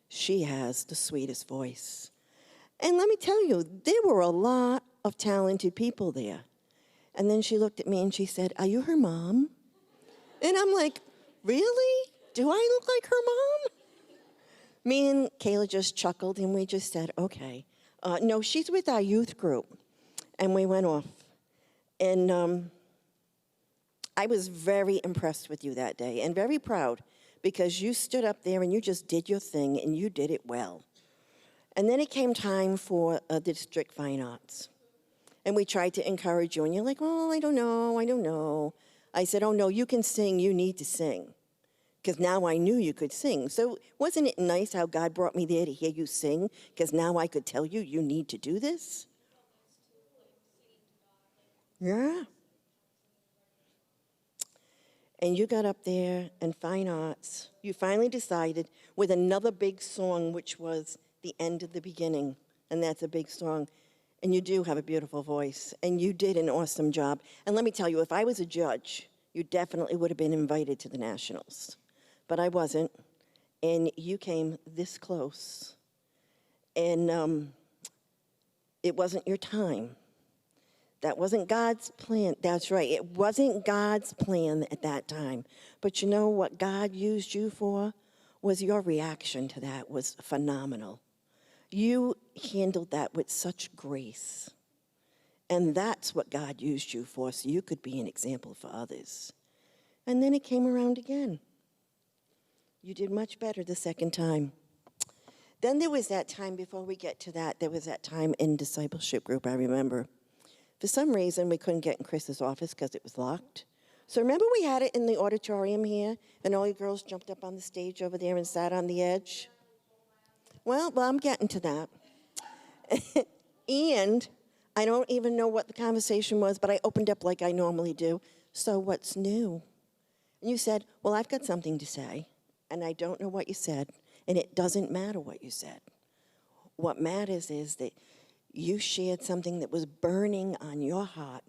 she has the sweetest voice. And let me tell you, there were a lot of talented people there. And then she looked at me and she said, are you her mom? And I'm like, really? Do I look like her mom? Me and Kayla just chuckled, and we just said, okay. No, she's with our youth group. And we went off. And I was very impressed with you that day, and very proud, because you stood up there and you just did your thing, and you did it well. And then it came time for the District Fine Arts. And we tried to encourage you, and you're like, oh, I don't know. I said, oh, no, you can sing, you need to sing. Because now I knew you could sing. So wasn't it nice how God brought me there to hear you sing? Because now I could tell you, you need to do this. Yeah. and you got up there in fine arts. You finally decided with another big song, which was The End of the Beginning, and that's a big song. And you do have a beautiful voice, and you did an awesome job. And let me tell you, if I was a judge, you definitely would have been invited to the Nationals. But I wasn't, and you came this close. And it wasn't your time. That wasn't God's plan. That's right. It wasn't God's plan at that time. But you know what God used you for? Was your reaction to that was phenomenal. You handled that with such grace. And that's what God used you for, so you could be an example for others. And then it came around again. You did much better the second time. Then there was that time, before we get to that, there was that time in discipleship group, I remember. For some reason, we couldn't get in Chris's office because it was locked. So remember we had it in the auditorium here, and all you girls jumped up on the stage over there and sat on the edge? Well, I'm getting to that. And I don't even know what the conversation was, but I opened up like I normally do. So what's new? And you said, well, I've got something to say, and I don't know what you said, and it doesn't matter what you said. What matters is that you shared something that was burning on your heart,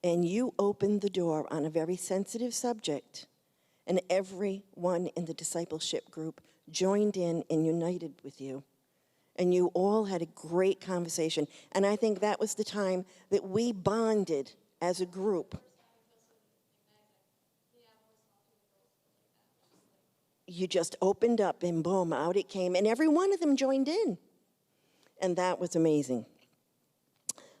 and you opened the door on a very sensitive subject, and everyone in the discipleship group joined in and united with you. And you all had a great conversation. And I think that was the time that we bonded as a group. You just opened up and boom, out it came. And every one of them joined in. And that was amazing.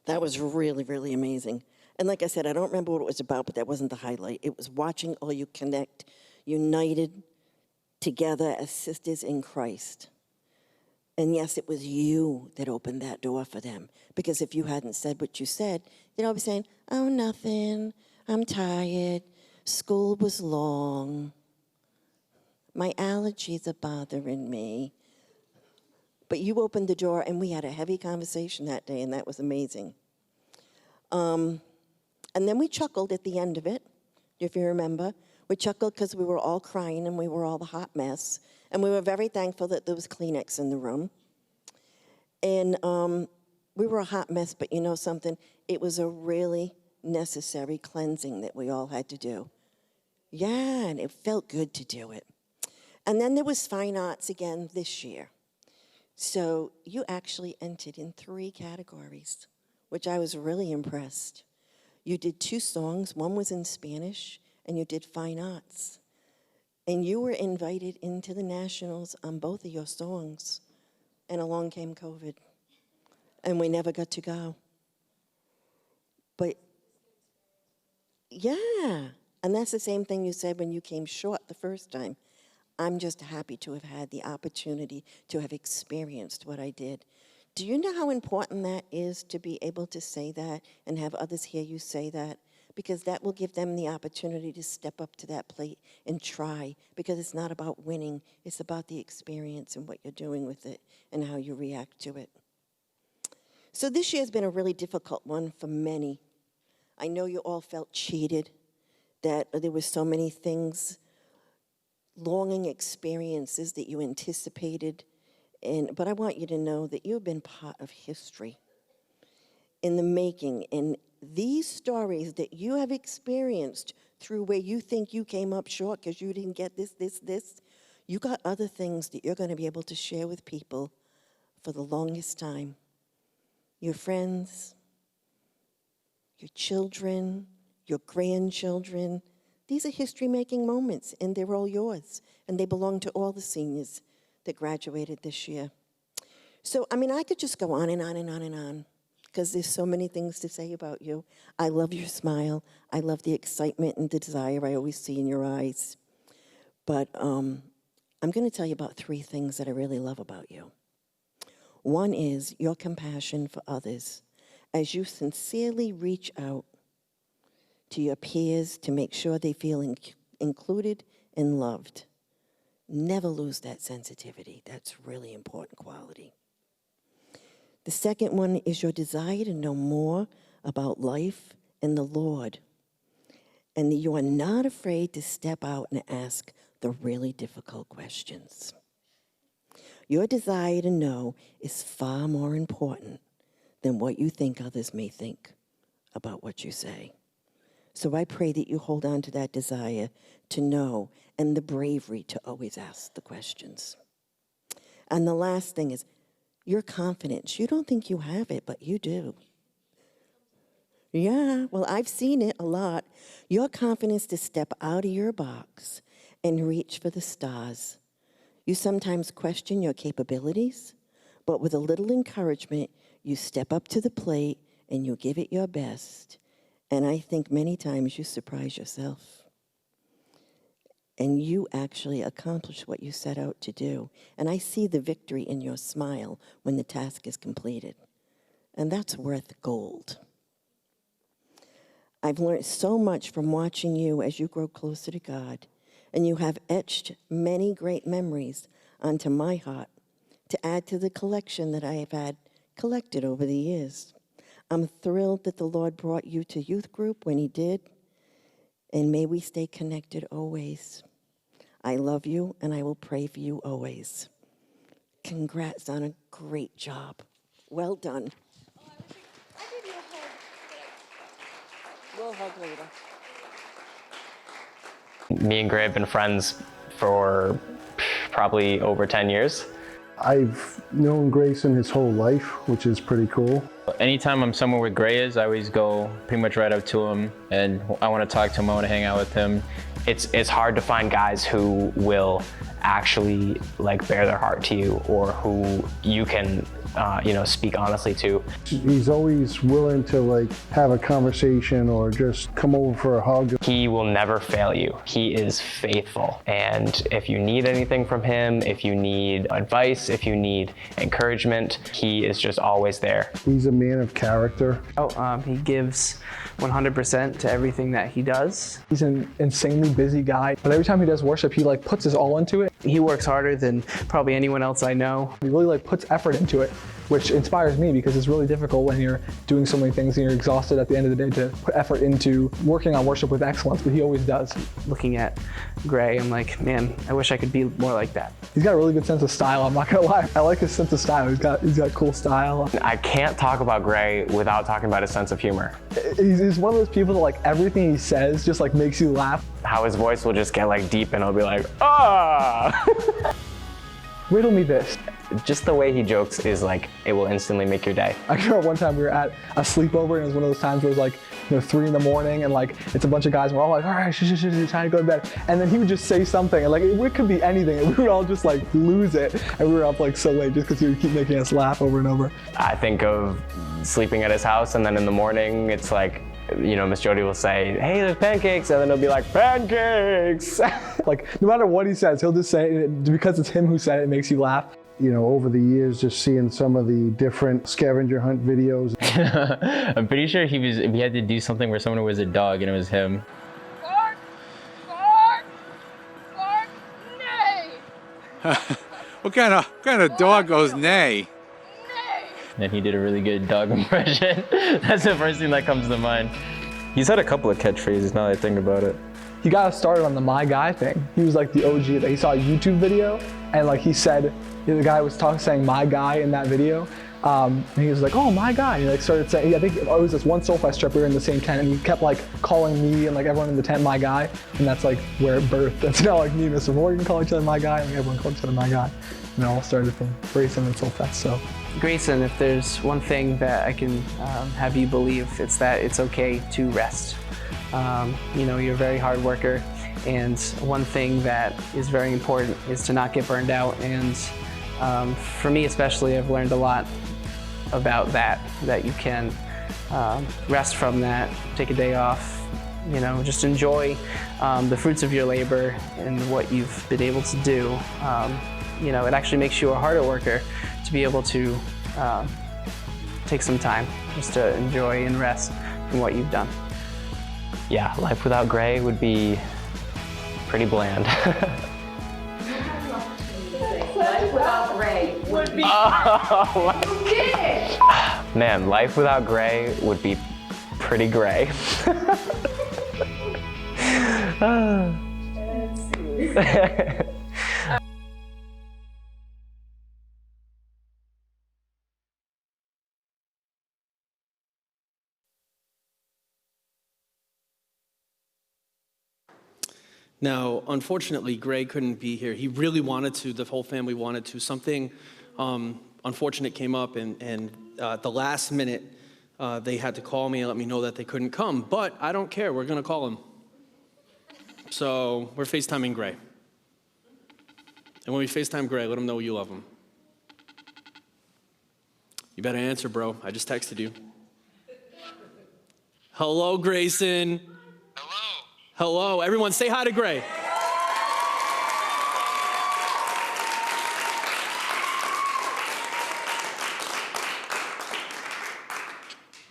That was really, really amazing. And like I said, I don't remember what it was about, but that wasn't the highlight. It was watching all you connect, united together as sisters in Christ. And yes, it was you that opened that door for them. Because if you hadn't said what you said, they'd all be saying, oh, nothing, I'm tired, school was long, my allergies are bothering me. But you opened the door, and we had a heavy conversation that day, and that was amazing. And then we chuckled at the end of it, if you remember. We chuckled because we were all crying, and we were all the hot mess. And we were very thankful that there was Kleenex in the room. And we were a hot mess, but you know something? It was a really necessary cleansing that we all had to do. Yeah, and it felt good to do it. And then there was fine arts again this year. So you actually entered in 3 categories, which I was really impressed. You did 2 songs. One was in Spanish, and you did fine arts. And you were invited into the Nationals on both of your songs. And along came COVID. And we never got to go. But, yeah. And that's the same thing you said when you came short the first time. I'm just happy to have had the opportunity to have experienced what I did. Do you know how important that is to be able to say that and have others hear you say that? Because that will give them the opportunity to step up to that plate and try. Because it's not about winning, it's about the experience and what you're doing with it and how you react to it. So this year's been a really difficult one for many. I know you all felt cheated, that there were so many things, longing experiences that you anticipated. But I want you to know that you've been part of history in the making. And these stories that you have experienced through where you think you came up short because you didn't get this, you got other things that you're going to be able to share with people for the longest time. Your friends, your children, your grandchildren. These are history-making moments, and they're all yours, and they belong to all the seniors that graduated this year. So, I mean, I could just go on and on and on and on, because there's so many things to say about you. I love your smile. I love the excitement and the desire I always see in your eyes. But I'm going to tell you about 3 things that I really love about you. One is your compassion for others, as you sincerely reach out to your peers to make sure they feel included and loved. Never lose that sensitivity. That's really important quality. The second one is your desire to know more about life and the Lord. and that you are not afraid to step out and ask the really difficult questions. Your desire to know is far more important than what you think others may think about what you say. So I pray that you hold on to that desire to know and the bravery to always ask the questions. And the last thing is your confidence. You don't think you have it, but you do. Yeah, well, I've seen it a lot. Your confidence to step out of your box and reach for the stars. You sometimes question your capabilities, but with a little encouragement, you step up to the plate and you give it your best. And I think many times you surprise yourself. And you actually accomplish what you set out to do. And I see the victory in your smile when the task is completed. And that's worth gold. I've learned so much from watching you as you grow closer to God. And you have etched many great memories onto my heart to add to the collection that I have had collected over the years. I'm thrilled that the Lord brought you to youth group when he did, and may we stay connected always. I love you, and I will pray for you always. Congrats on a great job. Well done. We'll hug later. Me and Gray have been friends for probably over 10 years. I've known Grayson his whole life, which is pretty cool. Anytime I'm somewhere where Gray is, I always go pretty much right up to him, and I want to talk to him, I want to hang out with him. It's hard to find guys who will actually like bare their heart to you, or who you can speak honestly to. He's always willing to like have a conversation or just come over for a hug. He will never fail you. He is faithful. And if you need anything from him, if you need advice, if you need encouragement, he is just always there. He's a man of character. He gives 100% to everything that he does. He's an insanely busy guy, but every time he does worship, he like puts his all into it. He works harder than probably anyone else I know. He really like puts effort into it, which inspires me because it's really difficult when you're doing so many things and you're exhausted at the end of the day to put effort into working on worship with excellence, but he always does. Looking at Gray, I'm like, man, I wish I could be more like that. He's got a really good sense of style, I'm not gonna lie. I like his sense of style. He's got cool style. I can't talk about Gray without talking about his sense of humor. He's one of those people that like everything he says just like makes you laugh. How his voice will just get like deep and it'll be like, ah! Riddle me this. Just the way he jokes is like, it will instantly make your day. I remember one time we were at a sleepover and it was one of those times where it was like, 3 in the morning and like, it's a bunch of guys and we're all like, all right, trying to go to bed. And then he would just say something and like, it could be anything and we would all just like lose it. And we were up like so late just because he would keep making us laugh over and over. I think of sleeping at his house and then in the morning, it's like, Miss Jody will say, hey, there's pancakes, and then he'll be like, pancakes! Like, no matter what he says, he'll just say it, because it's him who said it, it makes you laugh. Over the years, just seeing some of the different scavenger hunt videos. I'm pretty sure we had to do something where someone was a dog and it was him. Bark, bark, bark, nay. What kind of dog goes neigh? And he did a really good dog impression. That's the first thing that comes to mind. He's had a couple of catchphrases now that I think about it. He got us started on the My Guy thing. He was like the OG. That he saw a YouTube video and like he said, the guy was saying My Guy in that video. And he was like, oh, my guy. And he like started saying, I think it was this one Soulfest trip, we were in the same tent and he kept like calling me and like everyone in the tent my guy. And that's like where it birthed. That's now like me and Mr. Morgan call each other my guy and everyone calls each other my guy. And it all started from Grayson and Soulfest, so. Grayson, if there's one thing that I can have you believe, it's that it's okay to rest. You're a very hard worker, and one thing that is very important is to not get burned out. And for me especially, I've learned a lot about that you can rest from that, take a day off, just enjoy the fruits of your labor and what you've been able to do. It actually makes you a harder worker to be able to take some time just to enjoy and rest from what you've done. Yeah, life without Gray would be pretty bland. Life without Gray would be. Man, life without Gray would be pretty gray. Now, unfortunately, Gray couldn't be here. He really wanted to. The whole family wanted to. Something unfortunate came up, and at the last minute, they had to call me and let me know that they couldn't come. But I don't care. We're going to call him. So we're FaceTiming Gray. And when we FaceTime Gray, let him know you love him. You better answer, bro. I just texted you. Hello, Grayson. Hello, everyone say hi to Gray.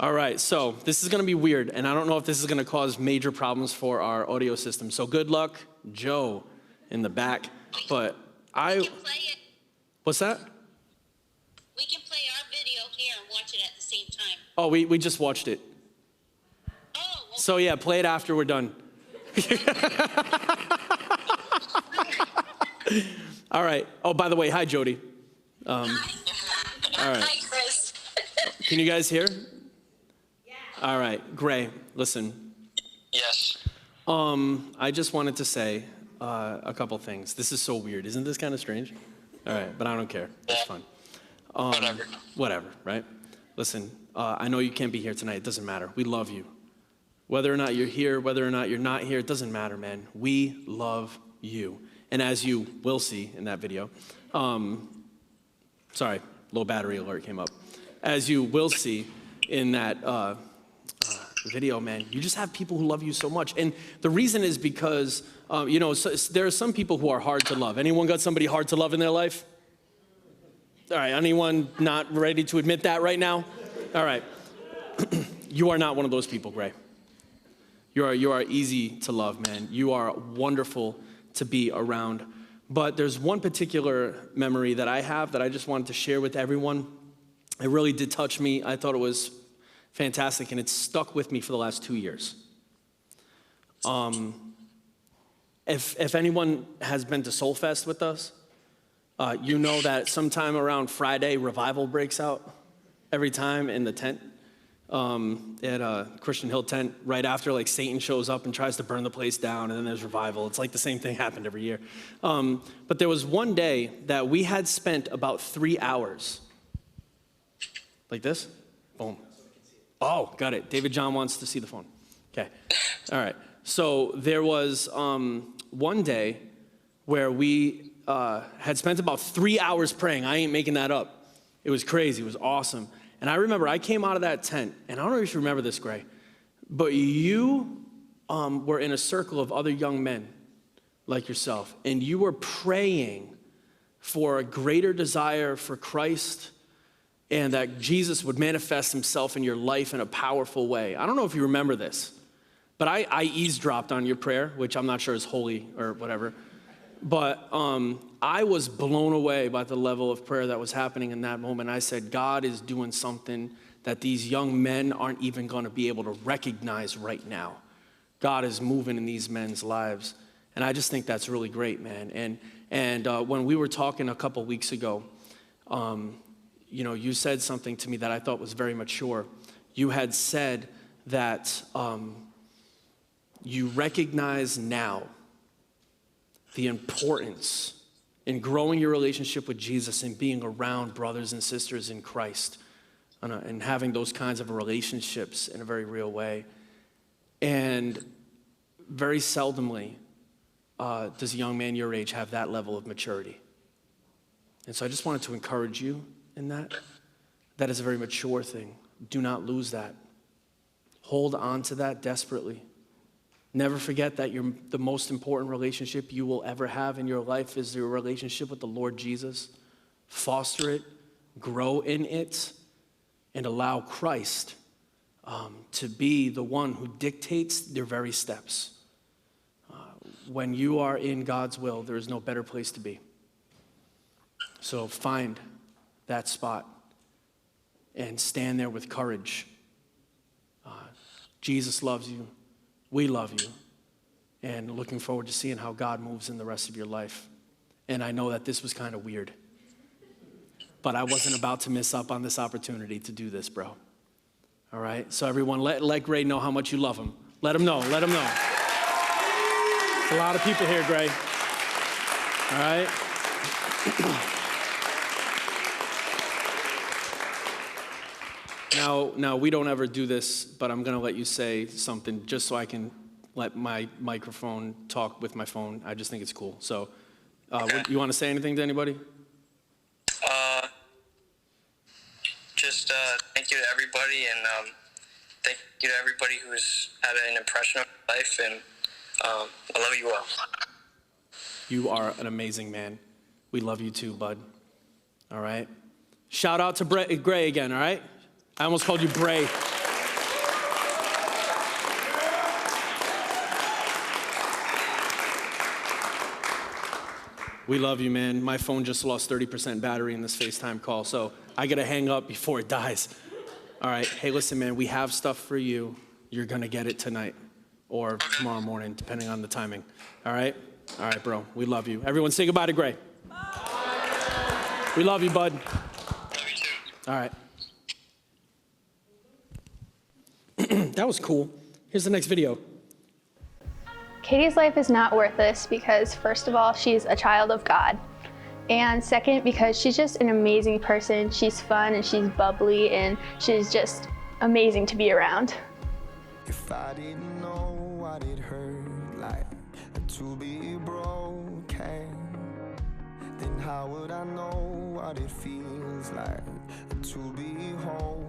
All right, so this is gonna be weird, and I don't know if this is gonna cause major problems for our audio system. So good luck, Joe, in the back. But what's that? We can play our video here and watch it at the same time. Oh, we just watched it. Oh. Well, So yeah, play it after we're done. All right. Oh, by the way, hi, Jody. All right. Hi, Chris. Can you guys hear? Yeah. All right, Gray, listen. Yes. I just wanted to say a couple things. This is so weird. Isn't this kind of strange? All right, but I don't care. It's fun. Whatever, right? Listen, I know you can't be here tonight. It doesn't matter. We love you. Whether or not you're here, whether or not you're not here, it doesn't matter, man. We love you. And as you will see in that video, sorry, low battery alert came up. As you will see in that video, man, you just have people who love you so much. And the reason is because, there are some people who are hard to love. Anyone got somebody hard to love in their life? All right, anyone not ready to admit that right now? All right. You are not one of those people, Gray. You are easy to love, man. You are wonderful to be around. But there's one particular memory that I have that I just wanted to share with everyone. It really did touch me. I thought it was fantastic, and it's stuck with me for the last 2 years. If anyone has been to Soul Fest with us, you know that sometime around Friday, revival breaks out every time in the tent. At a Christian Hill tent, right after like Satan shows up and tries to burn the place down, and then there's revival. It's like the same thing happened every year. But there was one day that we had spent about 3 hours. Like this? Boom. Oh, got it. David John wants to see the phone. Okay. All right. So there was one day where we had spent about 3 hours praying. I ain't making that up. It was crazy. It was awesome. And I remember I came out of that tent, and I don't know if you remember this, Gray, but you were in a circle of other young men like yourself, and you were praying for a greater desire for Christ and that Jesus would manifest himself in your life in a powerful way. I don't know if you remember this, but I eavesdropped on your prayer, which I'm not sure is holy or whatever. But I was blown away by the level of prayer that was happening in that moment. I said, God is doing something that these young men aren't even going to be able to recognize right now. God is moving in these men's lives. And I just think that's really great, man. And when we were talking a couple weeks ago, you said something to me that I thought was very mature. You had said that you recognize now the importance in growing your relationship with Jesus and being around brothers and sisters in Christ and having those kinds of relationships in a very real way. And very seldomly does a young man your age have that level of maturity. And so I just wanted to encourage you in that. That is a very mature thing. Do not lose that. Hold on to that desperately. Never forget that the most important relationship you will ever have in your life is your relationship with the Lord Jesus. Foster it, grow in it, and allow Christ to be the one who dictates your very steps. When you are in God's will, there is no better place to be. So find that spot and stand there with courage. Jesus loves you. We love you. and looking forward to seeing how God moves in the rest of your life. And I know that this was kind of weird, but I wasn't about to miss up on this opportunity to do this, bro. All right? So everyone, let Gray know how much you love him. Let him know. Let him know. There's a lot of people here, Gray. All right? Now, we don't ever do this, but I'm going to let you say something just so I can let my microphone talk with my phone. I just think it's cool. So, you want to say anything to anybody? Just thank you to everybody, and thank you to everybody who's had an impression on my life, and I love you all. You are an amazing man. We love you too, bud. All right? Shout out to Gray again, all right? I almost called you Bray. We love you, man. My phone just lost 30% battery in this FaceTime call, so I gotta hang up before it dies. All right, hey, listen, man, we have stuff for you. You're gonna get it tonight or tomorrow morning, depending on the timing. All right? All right, bro, we love you. Everyone say goodbye to Gray. Bye. We love you, bud. Love you too. All right. That was cool. Here's the next video. Katie's life is not worthless because, first of all, she's a child of God. And second, because she's just an amazing person. She's fun and she's bubbly and she's just amazing to be around. If I didn't know what it hurt like to be broken, then how would I know what it feels like to be whole?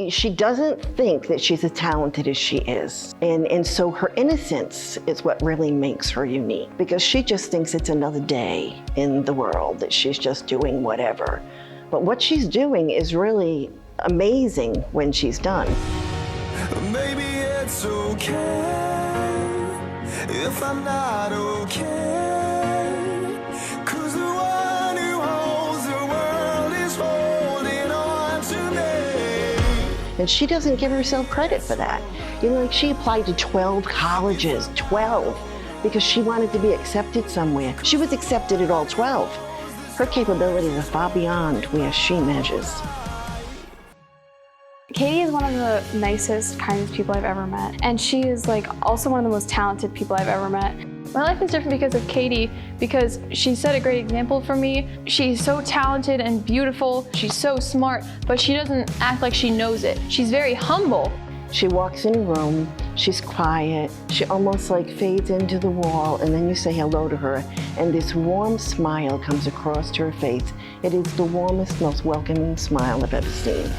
She doesn't think that she's as talented as she is. And so her innocence is what really makes her unique, because she just thinks it's another day in the world, that she's just doing whatever. But what she's doing is really amazing when she's done. Maybe it's okay if I'm not okay, 'cause the one who holds the world is holding on to me. And she doesn't give herself credit for that. You know, like she applied to 12 colleges, 12, because she wanted to be accepted somewhere. She was accepted at all 12. Her capabilities are far beyond where she measures. Katie is one of the nicest, kindest people I've ever met. And she is like also one of the most talented people I've ever met. My life is different because of Katie, because she set a great example for me. She's so talented and beautiful. She's so smart, but she doesn't act like she knows it. She's very humble. She walks in a room, she's quiet, she almost like fades into the wall, and then you say hello to her, and this warm smile comes across her face. It is the warmest, most welcoming smile I've ever seen.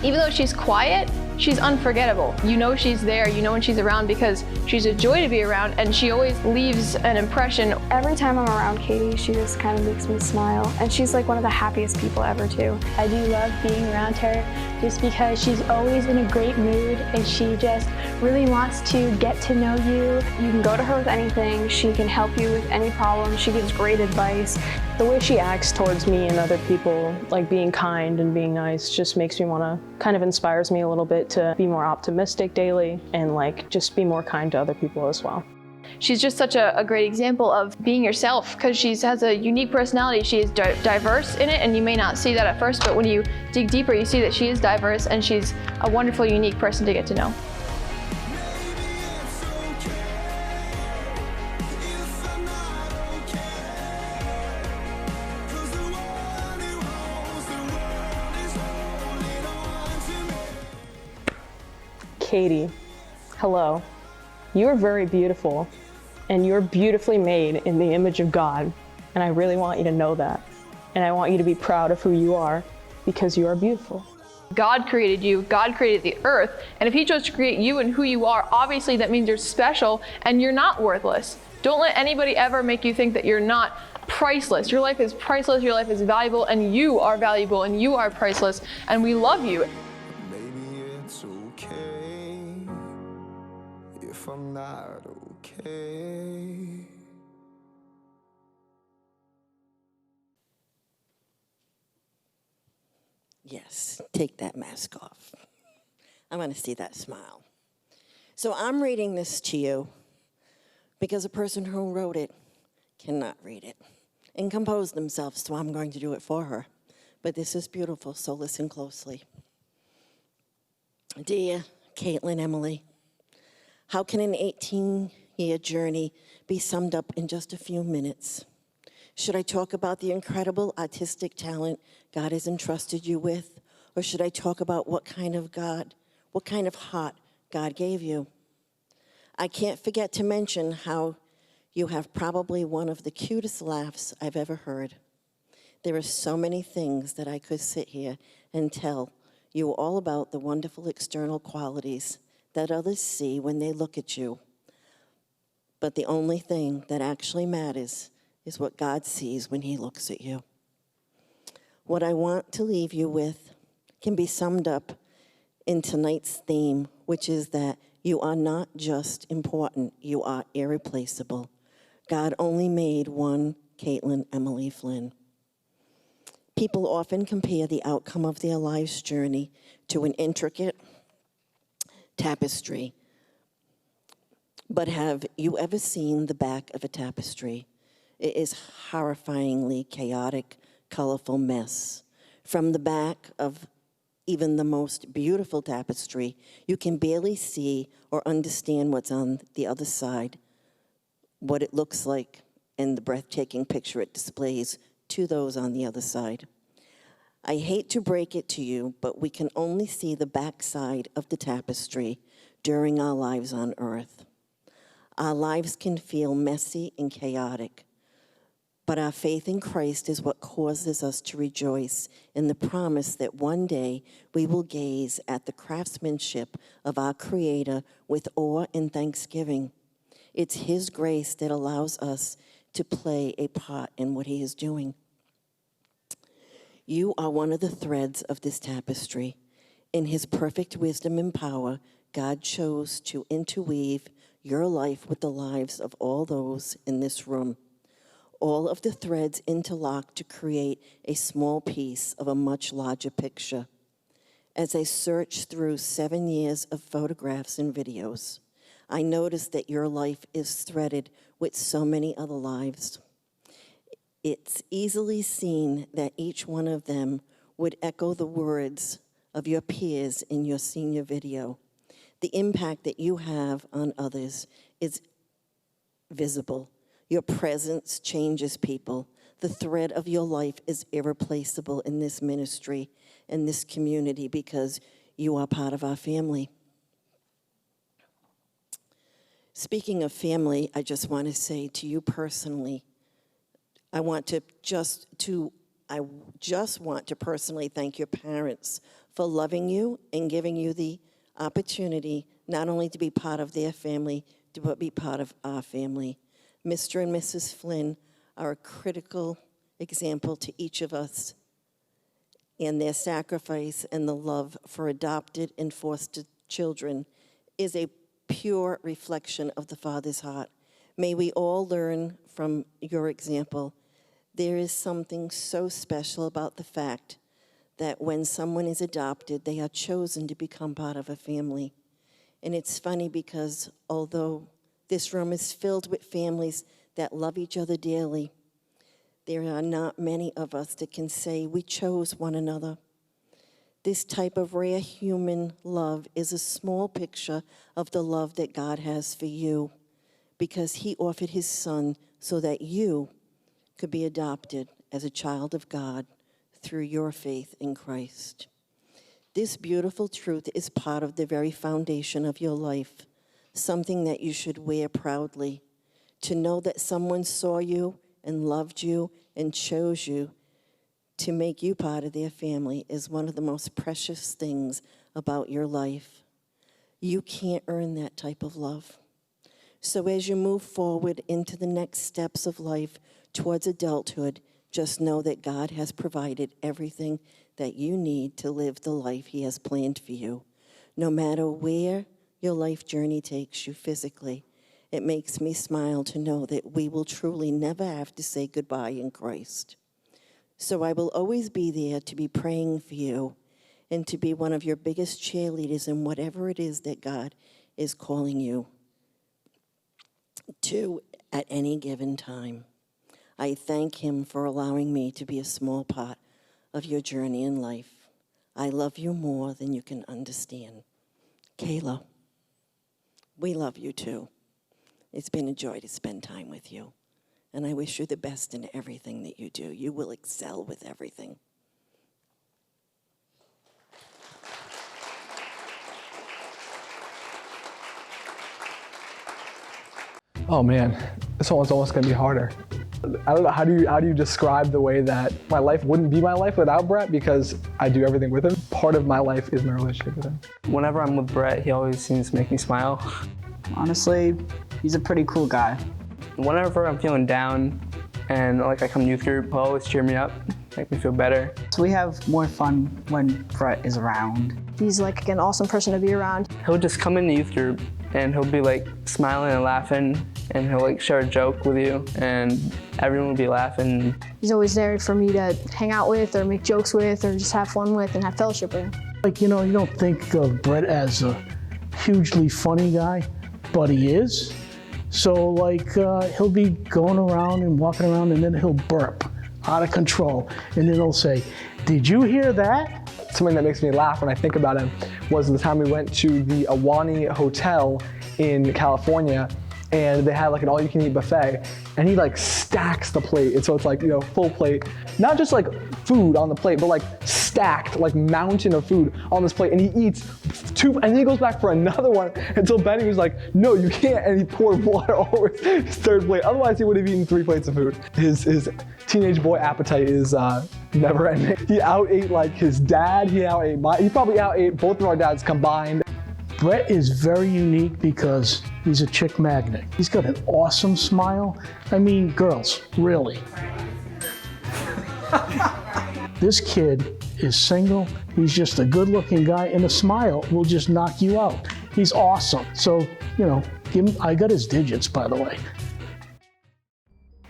Even though she's quiet, she's unforgettable. You know she's there, you know when she's around because she's a joy to be around, and she always leaves an impression. Every time I'm around Katie, she just kind of makes me smile. And she's like one of the happiest people ever too. I do love being around her just because she's always in a great mood and she just really wants to get to know you. You can go to her with anything. She can help you with any problem. She gives great advice. The way she acts towards me and other people, like being kind and being nice, just makes me want to, kind of inspires me a little bit to be more optimistic daily and like just be more kind to other people as well. She's just such a great example of being yourself because she has a unique personality. She is diverse in it, and you may not see that at first, but when you dig deeper, you see that she is diverse and she's a wonderful, unique person to get to know. Katie, hello. You are very beautiful, and you're beautifully made in the image of God, and I really want you to know that. And I want you to be proud of who you are, because you are beautiful. God created you, God created the earth, and if He chose to create you and who you are, obviously that means you're special and you're not worthless. Don't let anybody ever make you think that you're not priceless. Your life is priceless, your life is valuable, and you are valuable, and you are priceless, and we love you. If I'm not okay. Yes, take that mask off. I want to see that smile. So I'm reading this to you because a person who wrote it cannot read it and compose themselves, so I'm going to do it for her. But this is beautiful, so listen closely. Dear Caitlin Emily, how can an 18-year journey be summed up in just a few minutes? Should I talk about the incredible artistic talent God has entrusted you with? Or should I talk about what kind of heart God gave you? I can't forget to mention how you have probably one of the cutest laughs I've ever heard. There are so many things that I could sit here and tell you all about the wonderful external qualities that others see when they look at you. But the only thing that actually matters is what God sees when he looks at you. What I want to leave you with can be summed up in tonight's theme, which is that you are not just important, you are irreplaceable. God only made one Caitlin Emily Flynn. People often compare the outcome of their life's journey to an intricate tapestry. But have you ever seen the back of a tapestry? It is horrifyingly chaotic, colorful mess. From the back of even the most beautiful tapestry, you can barely see or understand what's on the other side, what it looks like, and the breathtaking picture it displays to those on the other side. I hate to break it to you, but we can only see the backside of the tapestry during our lives on earth. Our lives can feel messy and chaotic, but our faith in Christ is what causes us to rejoice in the promise that one day we will gaze at the craftsmanship of our Creator with awe and thanksgiving. It's His grace that allows us to play a part in what He is doing. You are one of the threads of this tapestry. In His perfect wisdom and power, God chose to interweave your life with the lives of all those in this room. All of the threads interlock to create a small piece of a much larger picture. As I searched through 7 years of photographs and videos, I noticed that your life is threaded with so many other lives. It's easily seen that each one of them would echo the words of your peers in your senior video. The impact that you have on others is visible. Your presence changes people. The thread of your life is irreplaceable in this ministry, in this community, because you are part of our family. Speaking of family, I just want to say to you personally, I just want to personally thank your parents for loving you and giving you the opportunity not only to be part of their family, but be part of our family. Mr. and Mrs. Flynn are a critical example to each of us, and their sacrifice and the love for adopted and foster children is a pure reflection of the Father's heart. May we all learn from your example. There is something so special about the fact that when someone is adopted, they are chosen to become part of a family. And it's funny because although this room is filled with families that love each other dearly, there are not many of us that can say we chose one another. This type of rare human love is a small picture of the love that God has for you, because He offered His Son so that you could be adopted as a child of God through your faith in Christ. This beautiful truth is part of the very foundation of your life, something that you should wear proudly. To know that someone saw you and loved you and chose you to make you part of their family is one of the most precious things about your life. You can't earn that type of love. So as you move forward into the next steps of life towards adulthood, just know that God has provided everything that you need to live the life He has planned for you. No matter where your life journey takes you physically, it makes me smile to know that we will truly never have to say goodbye in Christ. So I will always be there to be praying for you and to be one of your biggest cheerleaders in whatever it is that God is calling you. Two, at any given time. I thank him for allowing me to be a small part of your journey in life. I love you more than you can understand. Kayla, we love you too. It's been a joy to spend time with you. And I wish you the best in everything that you do. You will excel with everything. Oh man, this one's almost gonna be harder. I don't know, how do you describe the way that my life wouldn't be my life without Brett, because I do everything with him. Part of my life is my relationship with him. Whenever I'm with Brett, he always seems to make me smile. Honestly, he's a pretty cool guy. Whenever I'm feeling down and like I come to youth group, he'll always cheer me up, make me feel better. So we have more fun when Brett is around. He's like an awesome person to be around. He'll just come into youth group and he'll be like smiling and laughing, and he'll like share a joke with you and everyone will be laughing. He's always there for me to hang out with or make jokes with or just have fun with and have fellowship with. Like, you know, you don't think of Brett as a hugely funny guy, but he is. So like he'll be going around and walking around and then he'll burp out of control. And then he'll say, "Did you hear that?" Something that makes me laugh when I think about him was the time we went to the Awani Hotel in California, and they had like an all-you-can-eat buffet, and he like stacks the plate. And so it's like, you know, full plate, not just like food on the plate, but like stacked, like mountain of food on this plate. And he eats two, and then he goes back for another one until Benny was like, "No, you can't." And he poured water over his third plate. Otherwise, he would have eaten 3 plates of food. His teenage boy appetite is never ending. He out-ate like his dad. He probably out-ate both of our dads combined. Brett is very unique because he's a chick magnet. He's got an awesome smile. I mean, girls, really. This kid is single. He's just a good-looking guy, and a smile will just knock you out. He's awesome. So, you know, I got his digits, by the way.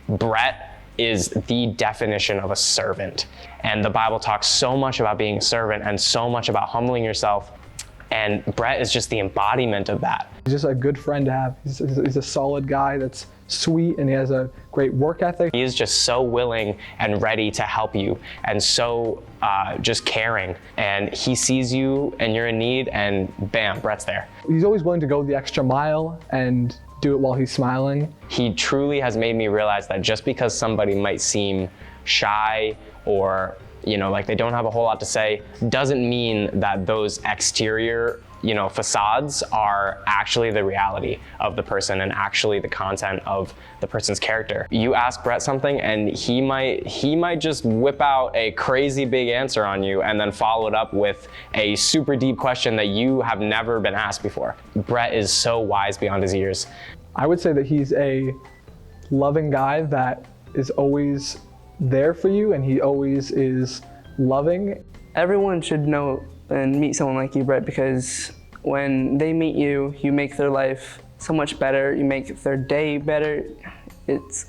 Brett is the definition of a servant. And the Bible talks so much about being a servant and so much about humbling yourself. And Brett is just the embodiment of that. He's just a good friend to have. He's a solid guy that's sweet, and he has a great work ethic. He is just so willing and ready to help you, and so just caring. And he sees you and you're in need, and bam, Brett's there. He's always willing to go the extra mile and do it while he's smiling. He truly has made me realize that just because somebody might seem shy or, you know, like they don't have a whole lot to say, doesn't mean that those exterior, you know, facades are actually the reality of the person and actually the content of the person's character. You ask Brett something and he might just whip out a crazy big answer on you and then follow it up with a super deep question that you have never been asked before. Brett is so wise beyond his years. I would say that he's a loving guy that is always there for you, and he always is loving. Everyone should know and meet someone like you, Brett, because when they meet you, you make their life so much better. You make their day better. It's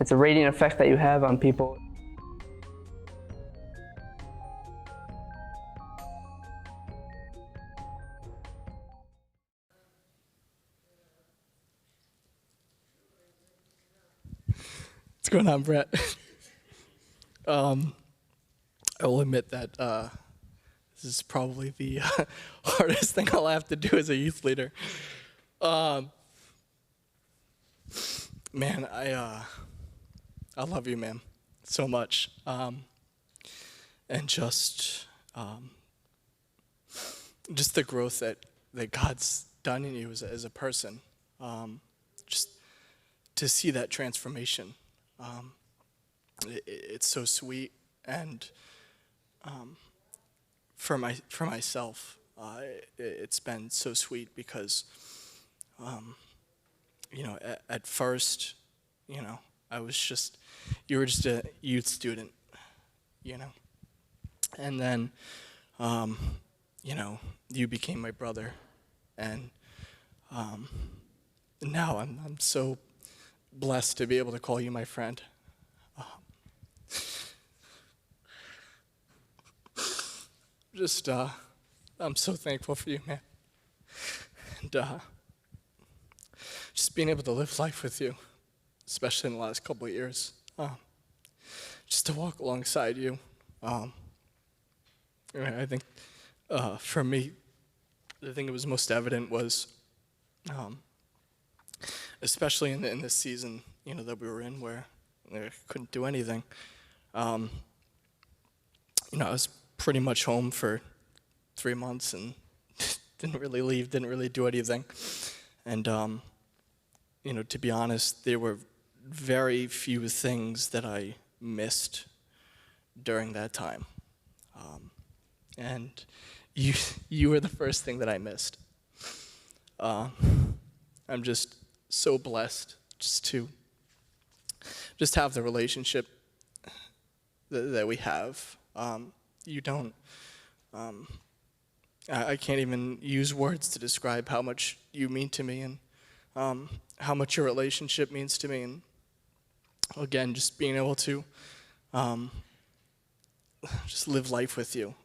a radiant effect that you have on people. What's going on, Brett? I will admit that this is probably the hardest thing I'll have to do as a youth leader. Man, I love you, man, so much. And just the growth that God's done in you as a person. Just to see that transformation. It's so sweet, and for myself, it's been so sweet because, you know, at first, you know, you were just a youth student, you know, and then, you know, you became my brother, and now I'm so blessed to be able to call you my friend. I'm so thankful for you, man. And just being able to live life with you, especially in the last couple of years. Just to walk alongside you. I think for me, the thing that was most evident was, especially in this season, that we were in where I couldn't do anything. I was pretty much home for 3 months and didn't really leave, didn't really do anything. And, to be honest, there were very few things that I missed during that time. And you were the first thing that I missed. I'm just so blessed to have the relationship that we have. You don't, I can't even use words to describe how much you mean to me and how much your relationship means to me. And again, just being able to just live life with you.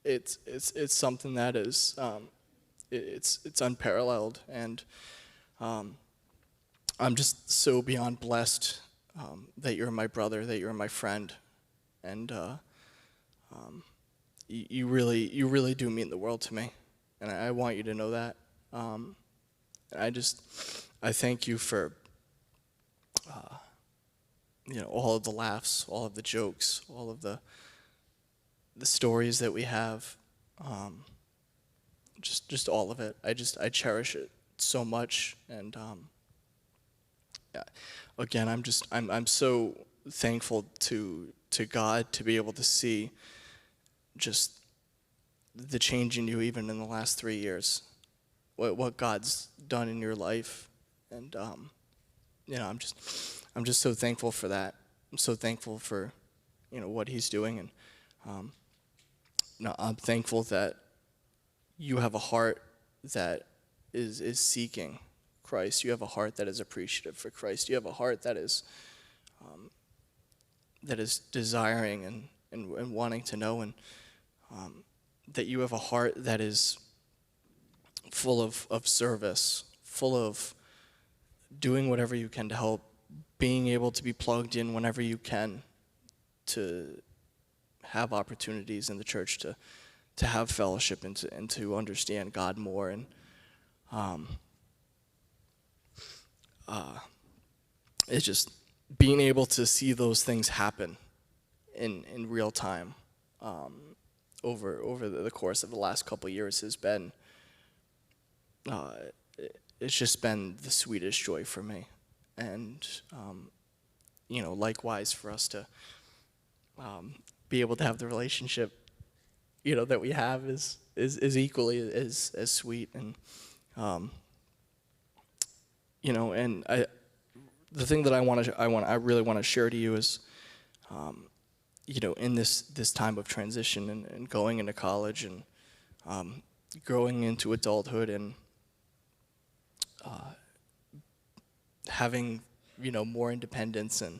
It's something that is, it's unparalleled. And I'm just so beyond blessed that you're my brother, that you're my friend. And you really do mean the world to me, and I want you to know that. I thank you for all of the laughs, all of the jokes, all of the stories that we have, just all of it. I cherish it so much, and again, I'm so thankful to God to be able to see just the change in you even in the last 3 years, what God's done in your life. And I'm just so thankful for that. I'm so thankful for what he's doing. And I'm thankful that you have a heart that is seeking Christ. You have a heart that is appreciative for Christ. You have a heart that is desiring and wanting to know, and that you have a heart that is full of service, full of doing whatever you can to help, being able to be plugged in whenever you can, to have opportunities in the church, to have fellowship and to understand God more. And it's just being able to see those things happen in real time over the course of the last couple of years has been, it's just been the sweetest joy for me. And likewise for us to be able to have the relationship that we have is equally as sweet. And and the thing that I really want to share to you is in this time of transition and going into college and growing into adulthood and having more independence and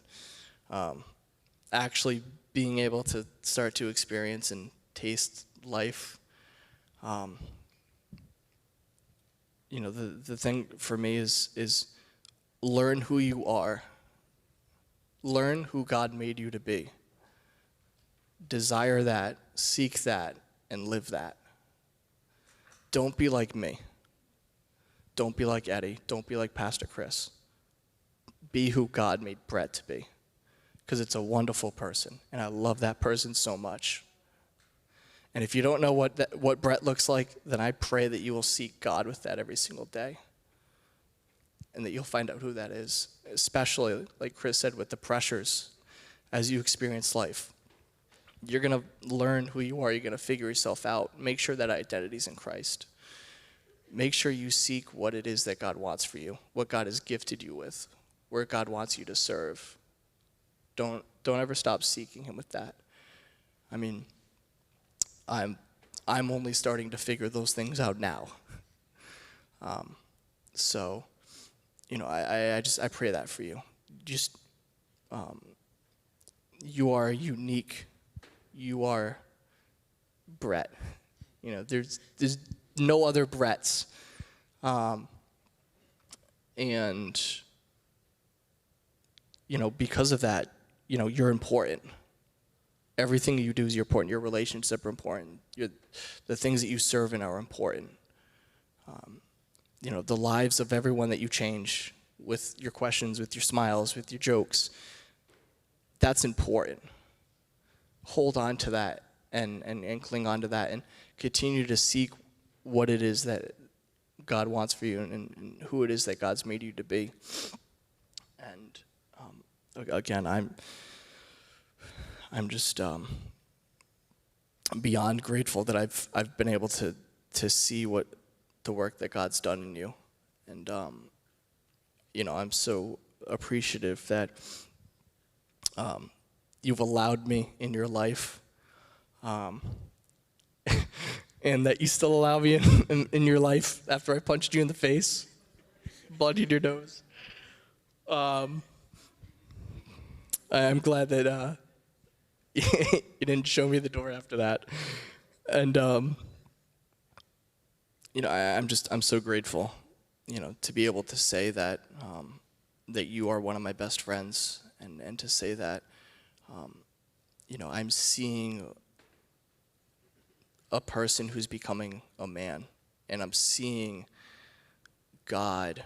actually being able to start to experience and taste life. The thing for me is learn who you are. Learn who God made you to be. Desire that, seek that, and live that. Don't be like me. Don't be like Eddie. Don't be like Pastor Chris. Be who God made Brett to be, because it's a wonderful person, and I love that person so much. And if you don't know what Brett looks like, then I pray that you will seek God with that every single day, and that you'll find out who that is, especially, like Chris said, with the pressures as you experience life. You're going to learn who you are. You're going to figure yourself out. Make sure that identity's in Christ. Make sure you seek what it is that God wants for you, what God has gifted you with, where God wants you to serve. Don't ever stop seeking him with that. I mean, I'm only starting to figure those things out now. So, I pray that for you. Just, you are unique. You are Brett. There's no other Bretts. And, because of that, you're important. Everything you do is important. Your relationships are important. The things that you serve in are important. The lives of everyone that you change with your questions, with your smiles, with your jokes, that's important. Hold on to that and cling on to that and continue to seek what it is that God wants for you and who it is that God's made you to be. And again, I'm just beyond grateful that I've been able to see what the work that God's done in you. And I'm so appreciative that you've allowed me in your life, and that you still allow me in your life after I punched you in the face, bloodied your nose. I'm glad that you didn't show me the door after that. And I'm so grateful, to be able to say that that you are one of my best friends, and to say that I'm seeing a person who's becoming a man, and I'm seeing God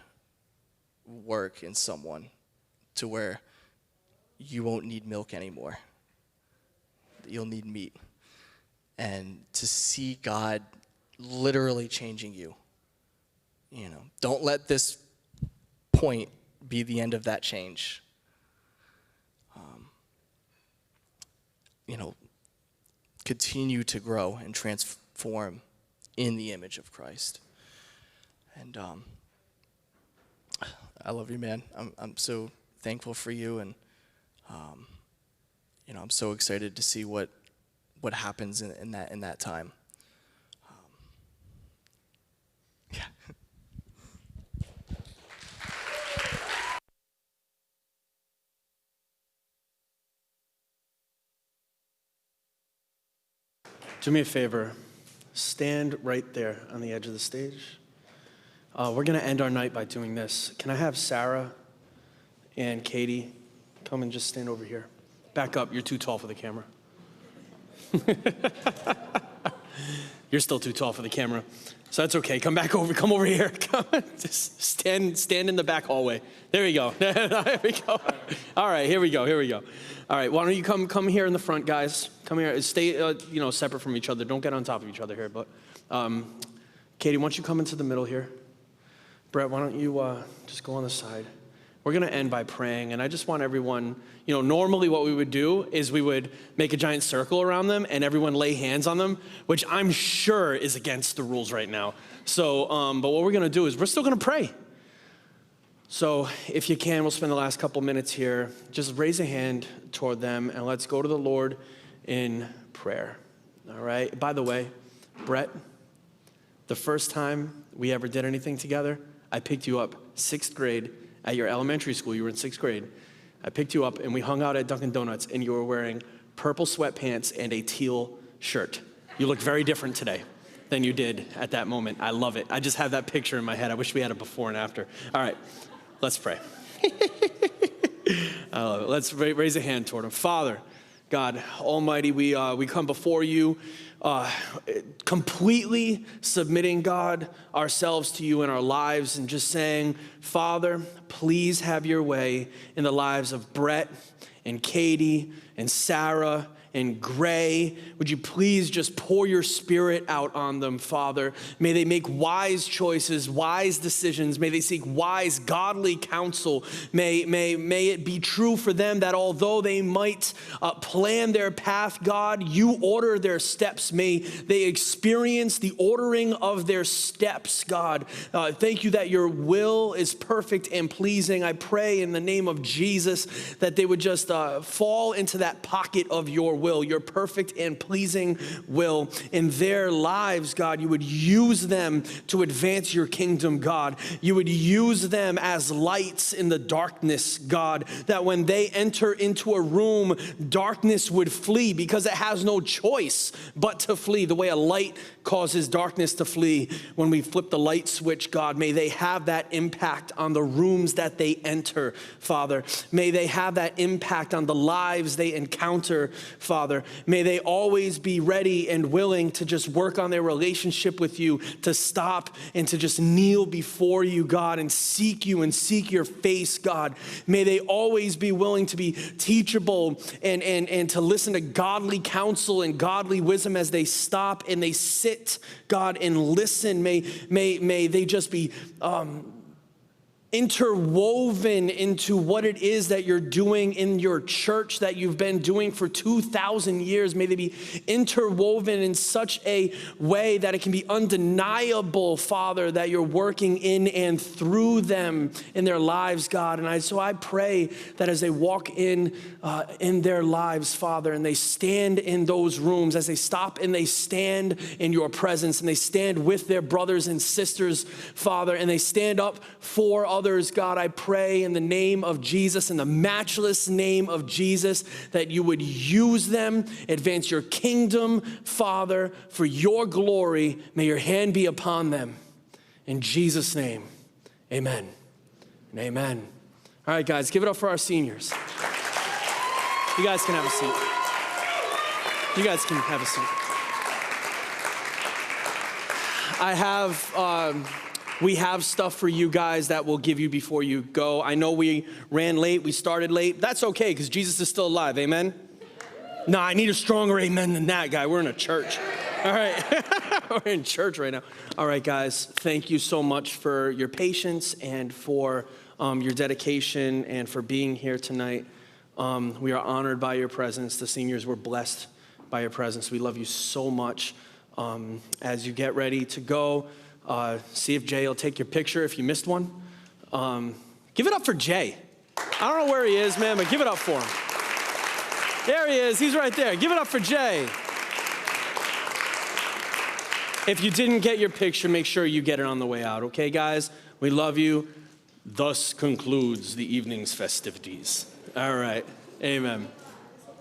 work in someone to where you won't need milk anymore. You'll need meat. And to see God literally changing you. Don't let this point be the end of that change. Continue to grow and transform in the image of Christ. And I love you, man. I'm so thankful for you, and I'm so excited to see what happens in that time. Yeah. Do me a favor. Stand right there on the edge of the stage. We're going to end our night by doing this. Can I have Sarah and Katie come and just stand over here? Back up. You're too tall for the camera. You're still too tall for the camera. So that's okay. Come back over. Come over here. Just stand in the back hallway. There we go. There we go. All right. Here we go. All right. Why don't you come here in the front, guys? Come here. Stay, separate from each other. Don't get on top of each other here. But Katie, why don't you come into the middle here? Brett, why don't you just go on the side? We're going to end by praying, and I just want everyone, normally what we would do is we would make a giant circle around them and everyone lay hands on them, which I'm sure is against the rules right now. So, but what we're going to do is we're still going to pray. So if you can, we'll spend the last couple minutes here. Just raise a hand toward them, and let's go to the Lord in prayer. All right? By the way, Brett, the first time we ever did anything together, I picked you up 6th grade at your elementary school. You were in 6th grade. I picked you up and we hung out at Dunkin' Donuts, and you were wearing purple sweatpants and a teal shirt. You look very different today than you did at that moment. I love it. I just have that picture in my head. I wish we had a before and after. All right, let's pray. I love it. Let's raise a hand toward him. Father, God Almighty, we come before you completely submitting, God, ourselves to you in our lives, and just saying, Father, please have your way in the lives of Brett and Katie and Sarah and Gray. Would you please just pour your spirit out on them, Father? May they make wise choices, wise decisions. May they seek wise, godly counsel. May it be true for them that although they might plan their path, God, you order their steps. May they experience the ordering of their steps, God. Thank you that your will is perfect and pleasing. I pray in the name of Jesus that they would just fall into that pocket of your will, your perfect and pleasing will in their lives, God. You would use them to advance your kingdom, God. You would use them as lights in the darkness, God, that when they enter into a room, darkness would flee because it has no choice but to flee. The way a light causes darkness to flee when we flip the light switch, God, may they have that impact on the rooms that they enter, Father. May they have that impact on the lives they encounter, Father. May they always be ready and willing to just work on their relationship with you, to stop and to just kneel before you, God, and seek you and seek your face, God. May they always be willing to be teachable and to listen to godly counsel and godly wisdom as they stop and they sit, God, and listen. May they just be interwoven into what it is that you're doing in your church that you've been doing for 2,000 years. May they be interwoven in such a way that it can be undeniable, Father, that you're working in and through them in their lives, God. And so I pray that as they walk in their lives, Father, and they stand in those rooms, as they stop and they stand in your presence and they stand with their brothers and sisters, Father, and they stand up for others, God, I pray in the name of Jesus, in the matchless name of Jesus, that you would use them, advance your kingdom, Father, for your glory. May your hand be upon them. In Jesus' name, amen and amen. All right, guys, give it up for our seniors. You guys can have a seat. You guys can have a seat. We have stuff for you guys that we'll give you before you go. I know we ran late, we started late. That's okay, because Jesus is still alive, amen? No, I need a stronger amen than that, guy. We're in a church. All right, we're in church right now. All right, guys, thank you so much for your patience and for your dedication and for being here tonight. We are honored by your presence. The seniors were blessed by your presence. We love you so much. As you get ready to go, see if Jay will take your picture if you missed one. Give it up for Jay. I don't know where he is, man, but give it up for him. There he is. He's right there. Give it up for Jay. If you didn't get your picture, make sure you get it on the way out. Okay, guys? We love you. Thus concludes the evening's festivities. All right. Amen.